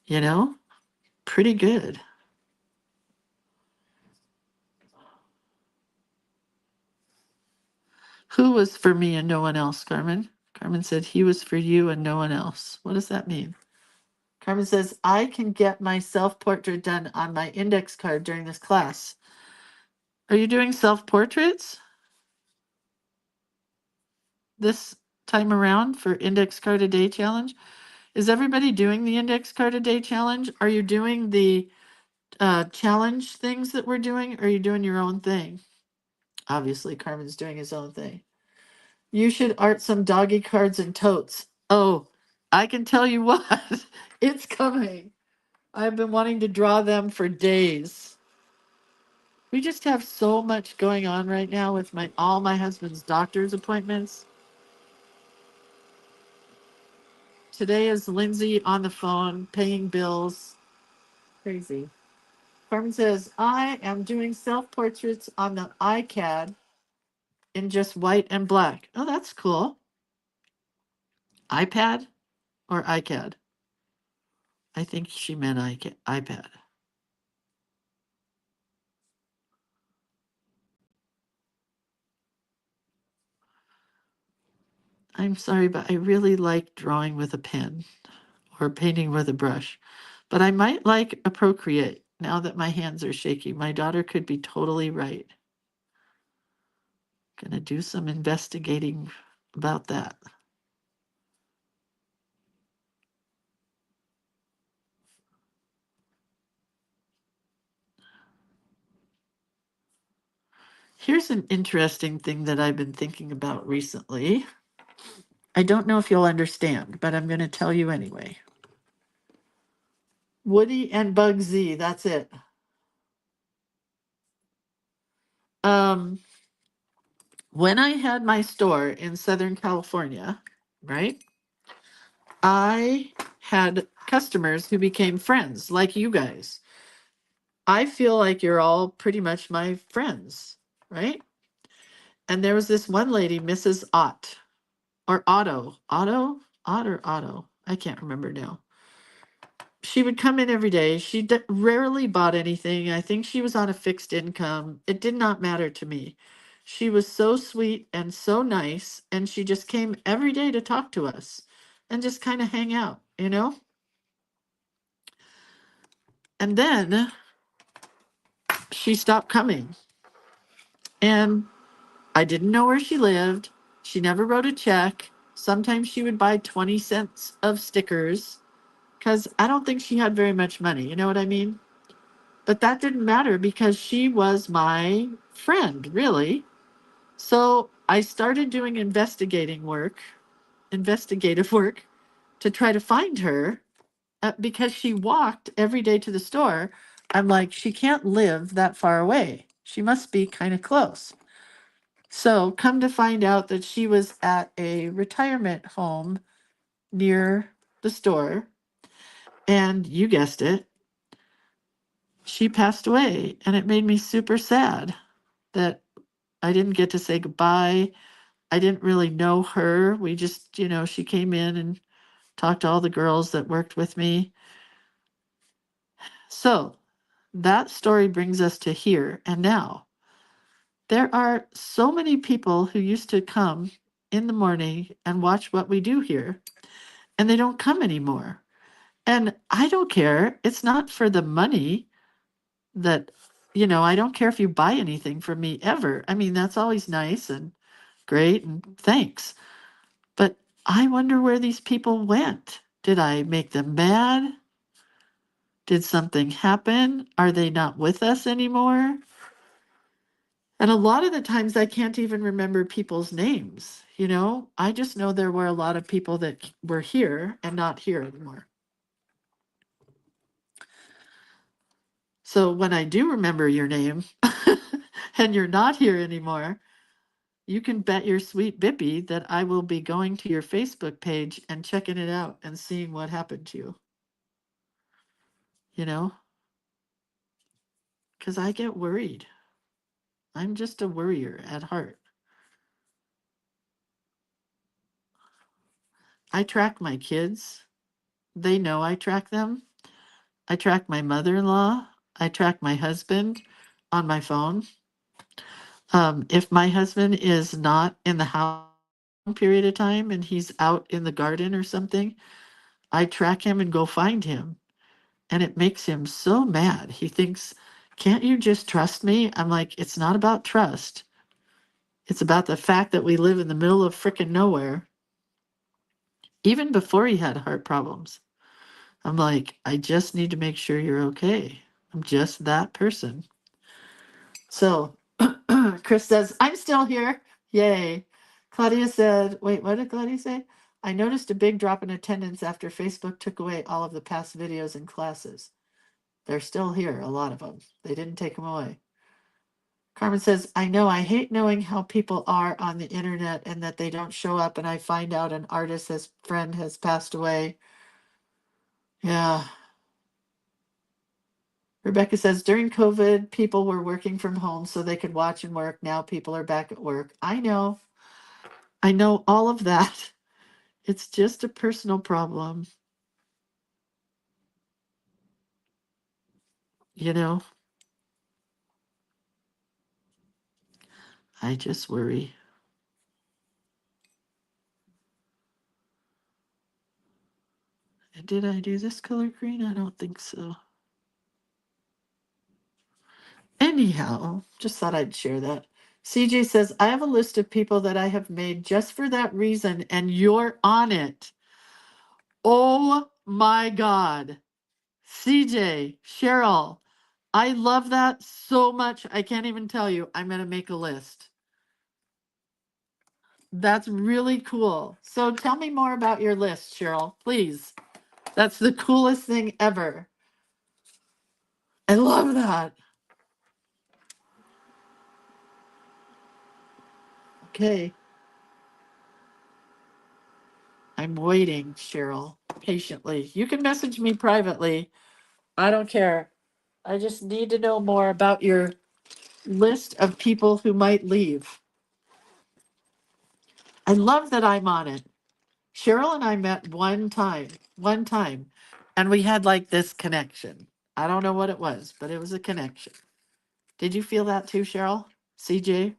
You know? Pretty good. Who was for me and no one else, Carmen? Carmen said he was for you and no one else. What does that mean? Carmen says, I can get my self-portrait done on my index card during this class. Are you doing self-portraits this time around for Index Card a Day Challenge? Is everybody doing the Index Card a Day Challenge? Are you doing the challenge things that we're doing? Or are you doing your own thing? Obviously, Carmen's doing his own thing. You should art some doggy cards and totes. Oh, I can tell you what, it's coming. I've been wanting to draw them for days. We just have so much going on right now with all my husband's doctor's appointments. Today is Lindsay on the phone paying bills. Crazy. Carmen says, I am doing self-portraits on the iCAD in just white and black. Oh, that's cool. iPad or iCAD? I think she meant iPad. I'm sorry, but I really like drawing with a pen or painting with a brush. But I might like a Procreate now that my hands are shaky. My daughter could be totally right. Gonna do some investigating about that. Here's an interesting thing that I've been thinking about recently. I don't know if you'll understand, but I'm going to tell you anyway. Woody and Bugsy, that's it. When I had my store in Southern California, right, I had customers who became friends, like you guys. I feel like you're all pretty much my friends, right? And there was this one lady, Mrs. Ott, or Ott or Otto. I can't remember now. She would come in every day. She rarely bought anything. I think she was on a fixed income. It did not matter to me. She was so sweet and so nice, and she just came every day to talk to us and just kind of hang out, you know? And then she stopped coming. And I didn't know where she lived. She never wrote a check. Sometimes she would buy 20 cents of stickers because I don't think she had very much money. You know what I mean? But that didn't matter because she was my friend, really. So I started doing investigative work to try to find her because she walked every day to the store. I'm like, she can't live that far away. She must be kind of close. So come to find out that she was at a retirement home near the store. And you guessed it, she passed away. And it made me super sad that I didn't get to say goodbye. I didn't really know her. We just, she came in and talked to all the girls that worked with me. So that story brings us to here and now. There are so many people who used to come in the morning and watch what we do here, and they don't come anymore. And I don't care. It's not for the money that, I don't care if you buy anything from me ever. I mean, that's always nice and great and thanks. But I wonder where these people went. Did I make them mad? Did something happen? Are they not with us anymore? And a lot of the times I can't even remember people's names. I just know there were a lot of people that were here and not here anymore. So when I do remember your name and you're not here anymore, you can bet your sweet Bippy that I will be going to your Facebook page and checking it out and seeing what happened to you. you know, because I get worried. I'm just a worrier at heart. I track my kids. They know I track them. I track my mother-in-law. I track my husband on my phone. If my husband is not in the house a period of time and he's out in the garden or something, I track him and go find him. And it makes him so mad. He thinks, can't you just trust me? I'm like, it's not about trust. It's about the fact that we live in the middle of frickin' nowhere. Even before he had heart problems, I'm like, I just need to make sure you're okay. I'm just that person. So Chris says, I'm still here. Yay. Claudia said, wait, what did Claudia say? I noticed a big drop in attendance after Facebook took away all of the past videos and classes. They're still here, a lot of them. They didn't take them away. Carmen says, I know, I hate knowing how people are on the internet and that they don't show up and I find out an artist's friend has passed away. Yeah. Rebecca says, during COVID, people were working from home so they could watch and work. Now people are back at work. I know. I know all of that. It's just a personal problem. You know, I just worry. Did I do this color green? I don't think so. Anyhow, just thought I'd share that. CJ says, I have a list of people that I have made just for that reason, and you're on it. Oh my God. CJ, Cheryl, I love that so much. I can't even tell you. I'm going to make a list. That's really cool. So tell me more about your list, Cheryl, please. That's the coolest thing ever. I love that. Okay. I'm waiting, Cheryl, patiently. You can message me privately. I don't care. I just need to know more about your list of people who might leave. I love that I'm on it. Cheryl and I met one time, and we had like this connection. I don't know what it was, but it was a connection. Did you feel that too, Cheryl? CJ?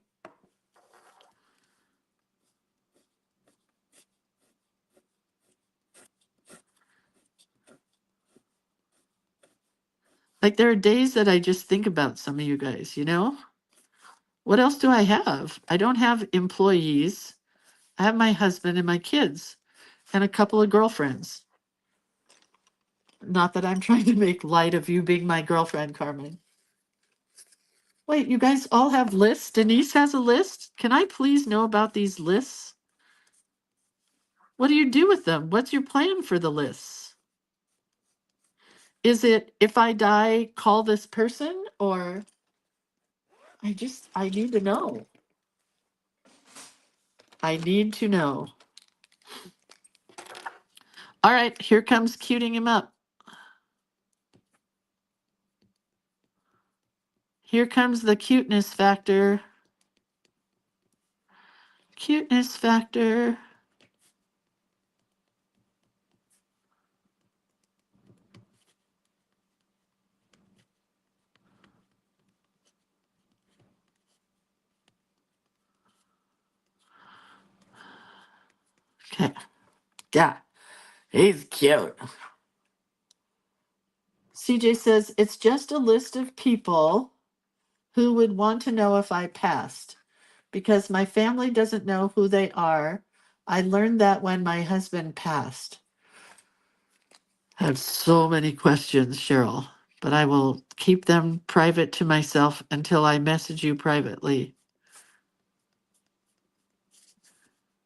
Like there are days that I just think about some of you guys, you know? What else do I have? I don't have employees. I have my husband and my kids and a couple of girlfriends. Not that I'm trying to make light of you being my girlfriend, Carmen. Wait, you guys all have lists? Denise has a list? Can I please know about these lists? What do you do with them? What's your plan for the lists? Is it if I die, call this person? Or I need to know. I need to know. All right, here comes cuting him up. Here comes the cuteness factor. Cuteness factor. Okay. Yeah, he's cute. CJ says, it's just a list of people who would want to know if I passed because my family doesn't know who they are. I learned that when my husband passed. I have so many questions, Cheryl, but I will keep them private to myself until I message you privately.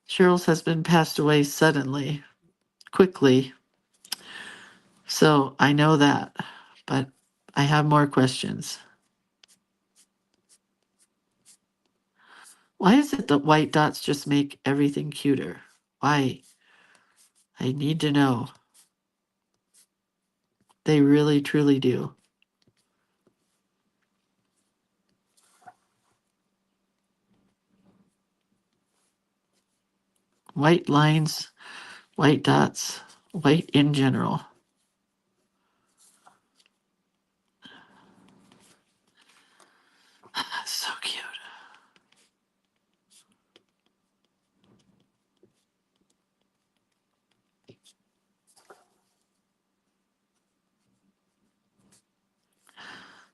Cheryl's husband passed away suddenly, quickly. So I know that, but I have more questions. Why is it that white dots just make everything cuter? Why? I need to know. They really, truly do. White lines, white dots, white in general. So cute.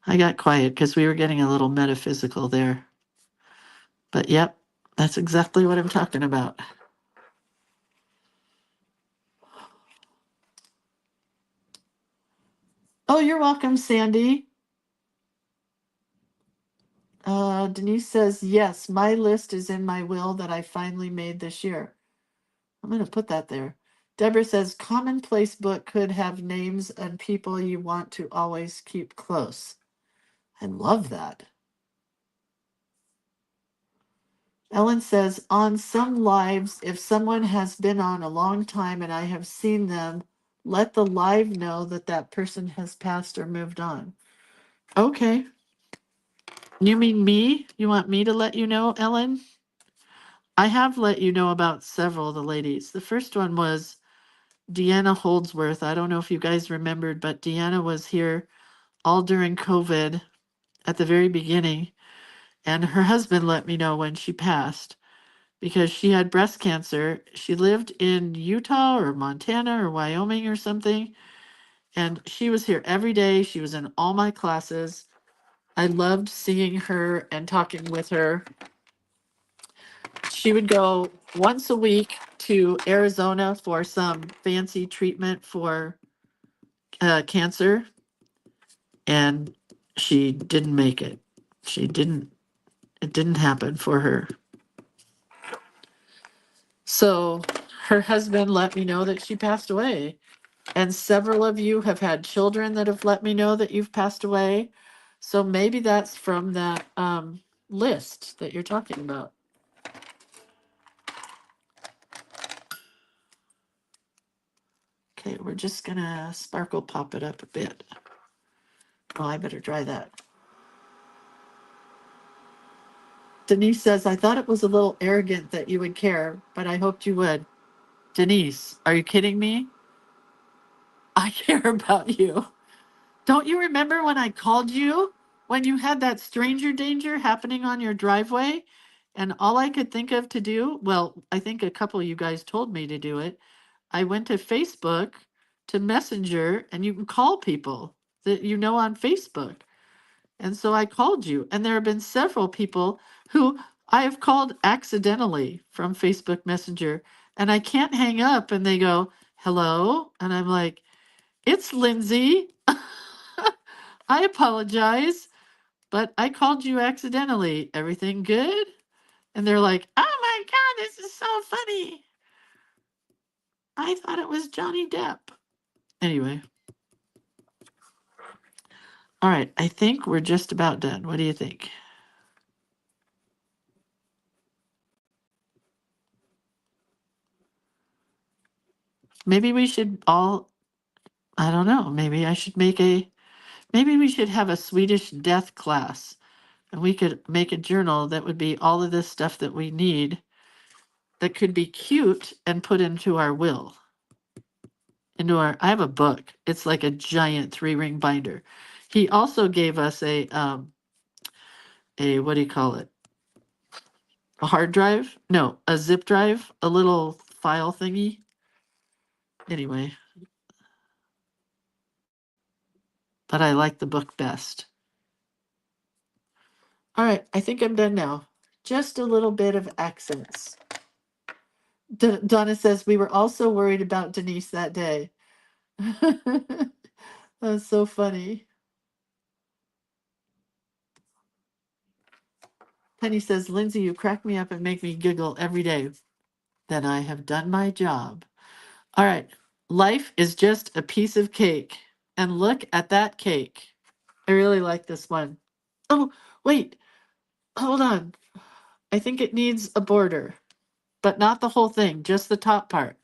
I got quiet because we were getting a little metaphysical there. But yep, that's exactly what I'm talking about. Oh, you're welcome, Sandy. Denise says, yes, my list is in my will that I finally made this year. I'm going to put that there. Deborah says, commonplace book could have names and people you want to always keep close. I love that. Ellen says, on some lives, if someone has been on a long time and I have seen them, let the live know that that person has passed or moved on. Okay. You mean me? You want me to let you know, Ellen? I have let you know about several of the ladies. The first one was Deanna Holdsworth. I don't know if you guys remembered, but Deanna was here all during COVID at the very beginning. And her husband let me know when she passed because she had breast cancer. She lived in Utah or Montana or Wyoming or something. And she was here every day. She was in all my classes. I loved seeing her and talking with her. She would go once a week to Arizona for some fancy treatment for cancer, and she didn't make it. It didn't happen for her. So her husband let me know that she passed away. And several of you have had children that have let me know that you've passed away. So maybe that's from that list that you're talking about. Okay, we're just gonna sparkle pop it up a bit. Oh, I better dry that. Denise says, I thought it was a little arrogant that you would care, but I hoped you would. Denise, are you kidding me? I care about you. Don't you remember when I called you when you had that stranger danger happening on your driveway? And all I could think of to do, well, I think a couple of you guys told me to do it. I went to Facebook to Messenger, and you can call people that you know on Facebook. And so I called you, and there have been several people who I have called accidentally from Facebook Messenger, and I can't hang up, and they go, hello? And I'm like, it's Lindsay. I apologize, but I called you accidentally. Everything good? And they're like, oh my God, this is so funny. I thought it was Johnny Depp. Anyway. All right, I think we're just about done. What do you think? Maybe we should all, I don't know, maybe we should have a Swedish death class, and we could make a journal that would be all of this stuff that we need that could be cute and put into our will. I have a book. It's like a giant 3-ring binder. He also gave us a what do you call it? A hard drive? No, a zip drive, a little file thingy. Anyway, but I like the book best. All right, I think I'm done now. Just a little bit of accents. Donna says we were also worried about Denise that day. That's so funny. Penny says, Lindsay, you crack me up and make me giggle every day. Then I have done my job. All right. Life is just a piece of cake. And look at that cake. I really like this one. Oh, wait. Hold on. I think it needs a border, but not the whole thing, just the top part.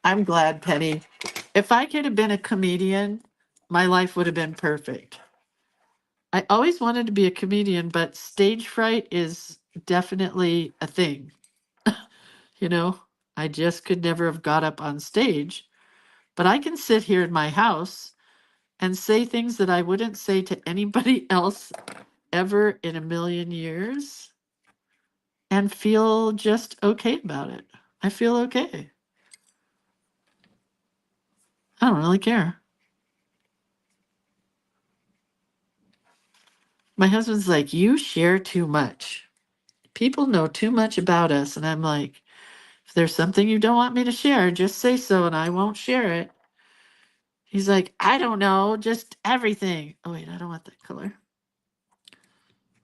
I'm glad, Penny. If I could have been a comedian, my life would have been perfect. I always wanted to be a comedian, but stage fright is definitely a thing. You know, I just could never have got up on stage. But I can sit here in my house and say things that I wouldn't say to anybody else ever in a million years and feel just okay about it. I feel okay. I don't really care. My husband's like, you share too much. People know too much about us. And I'm like, if there's something you don't want me to share, just say so and I won't share it. He's like, I don't know, just everything. Oh, wait, I don't want that color.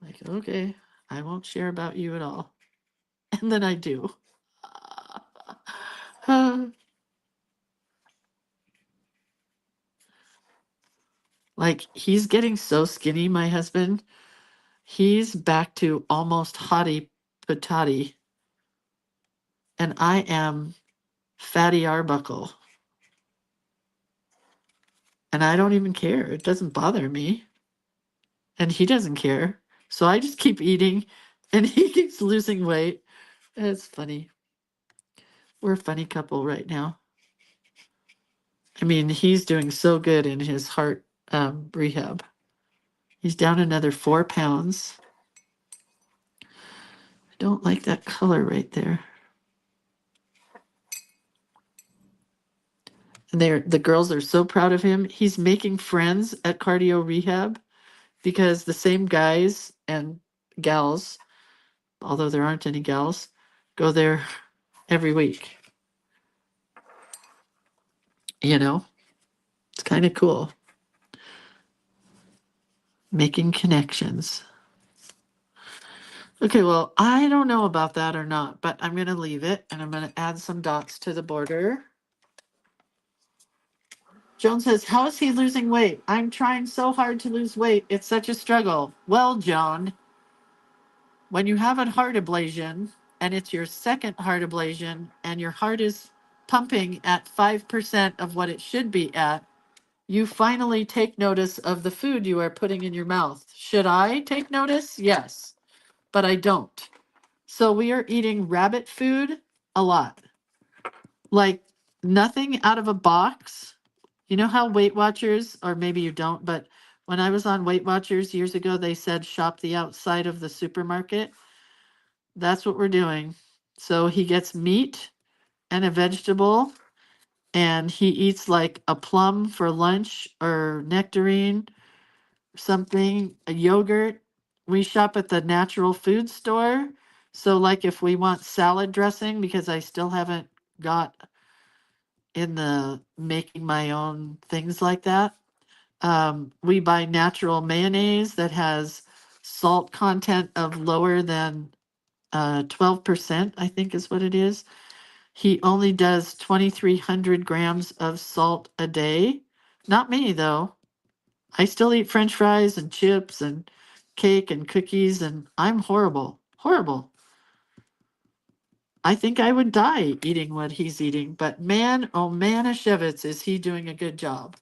Like, okay, I won't share about you at all. And then I do. Like, he's getting so skinny, my husband. He's back to almost hottie patati. And I am fatty Arbuckle. And I don't even care. It doesn't bother me. And he doesn't care. So I just keep eating and he keeps losing weight. It's funny. We're a funny couple right now. I mean, he's doing so good in his heart rehab. He's down another 4 pounds. I don't like that color right there. And the girls are so proud of him. He's making friends at cardio rehab because the same guys and gals, although there aren't any gals, go there every week. You know, it's kind of cool. Making connections. Okay, well, I don't know about that or not, but I'm going to leave it and I'm going to add some dots to the border. Joan says, how is he losing weight? I'm trying so hard to lose weight. It's such a struggle. Well, Joan, when you have a heart ablation and it's your second heart ablation and your heart is pumping at 5% of what it should be at, you finally take notice of the food you are putting in your mouth. Should I take notice? Yes, but I don't. So we are eating rabbit food a lot. Like nothing out of a box. You know how Weight Watchers, or maybe you don't, but when I was on Weight Watchers years ago, they said shop the outside of the supermarket. That's what we're doing. So he gets meat and a vegetable, and he eats like a plum for lunch or nectarine, something, a yogurt. We shop at the natural food store. So, like, if we want salad dressing, because I still haven't got in the making my own things like that, we buy natural mayonnaise that has salt content of lower than 12%, I think is what it is. He only does 2,300 grams of salt a day. Not me, though. I still eat French fries and chips and cake and cookies, and I'm horrible. Horrible. I think I would die eating what he's eating, but man, oh Manischewitz, is he doing a good job.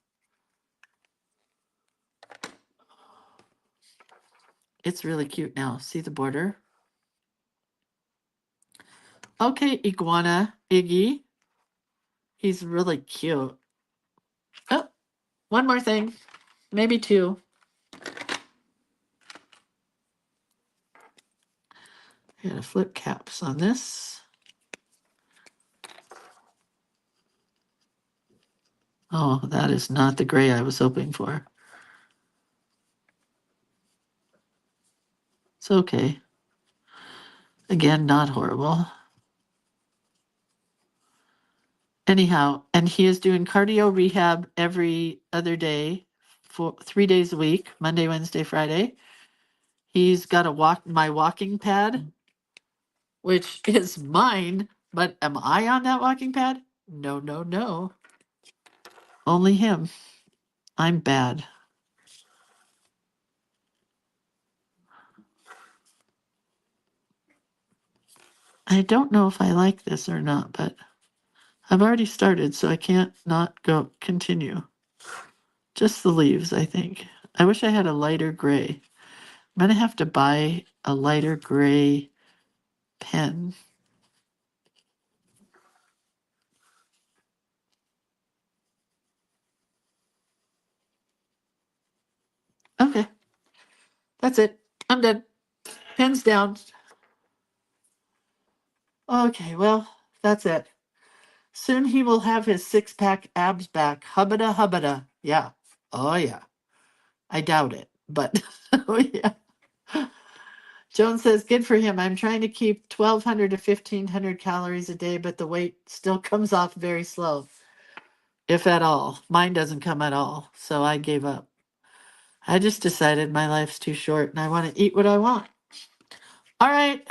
It's really cute now. See the border? Okay, iguana, Iggy. He's really cute. Oh, one more thing. Maybe two. I gotta flip caps on this. Oh, that is not the gray I was hoping for. It's okay. Again, not horrible. Anyhow, and he is doing cardio rehab every other day for 3 days a week, Monday, Wednesday, Friday. He's got my walking pad, which is mine, but am I on that walking pad? No, no, no. Only him. I'm bad. I don't know if I like this or not, but I've already started, so I can't not go continue. Just the leaves, I think. I wish I had a lighter gray. I'm gonna have to buy a lighter gray pen. Okay. That's it. I'm done. Pens down. Okay, well, that's it. Soon he will have his six-pack abs back. Hubbada hubbada. Yeah. Oh, yeah. I doubt it, but oh, yeah. Joan says, good for him. I'm trying to keep 1,200 to 1,500 calories a day, but the weight still comes off very slow, if at all. Mine doesn't come at all, so I gave up. I just decided my life's too short and I want to eat what I want. All right.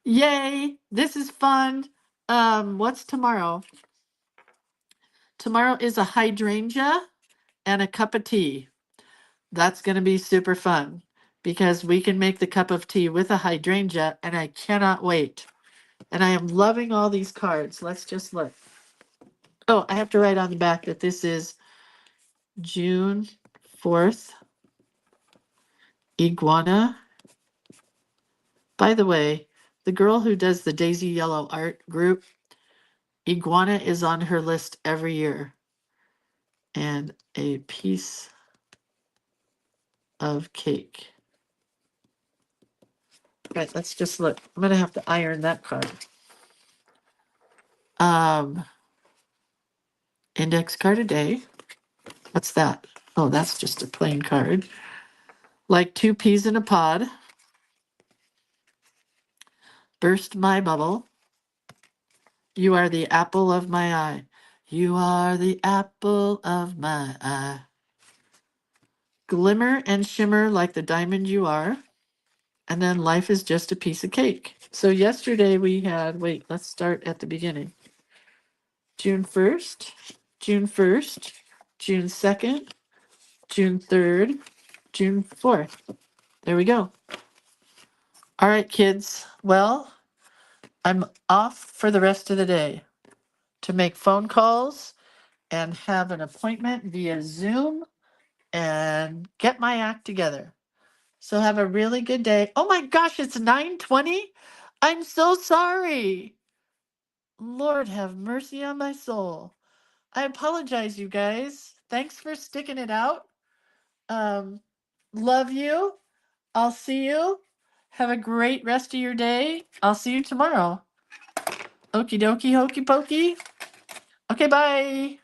Yay. This is fun. What's tomorrow? Tomorrow is a hydrangea and a cup of tea. That's going to be super fun because we can make the cup of tea with a hydrangea and I cannot wait. And I am loving all these cards. Let's just look. Oh, I have to write on the back that this is June 4th. Iguana. By the way, the girl who does the Daisy Yellow art group, iguana is on her list every year. And a piece of cake. Right, let's just look. I'm gonna have to iron that card. Index card a day. What's that? Oh, that's just a plain card. Like 2 peas in a pod. Burst my bubble. You are the apple of my eye. You are the apple of my eye. Glimmer and shimmer like the diamond you are. And then life is just a piece of cake. So yesterday we had, wait, let's start at the beginning. June 1st, June 1st, June 2nd, June 3rd, June 4th. There we go. All right, kids. Well, I'm off for the rest of the day to make phone calls and have an appointment via Zoom and get my act together. So have a really good day. Oh my gosh, it's 9:20. I'm so sorry. Lord have mercy on my soul. I apologize, you guys. Thanks for sticking it out. Um, love you. I'll see you. Have a great rest of your day. I'll see you tomorrow. Okie dokie, hokey pokey. Okay, bye.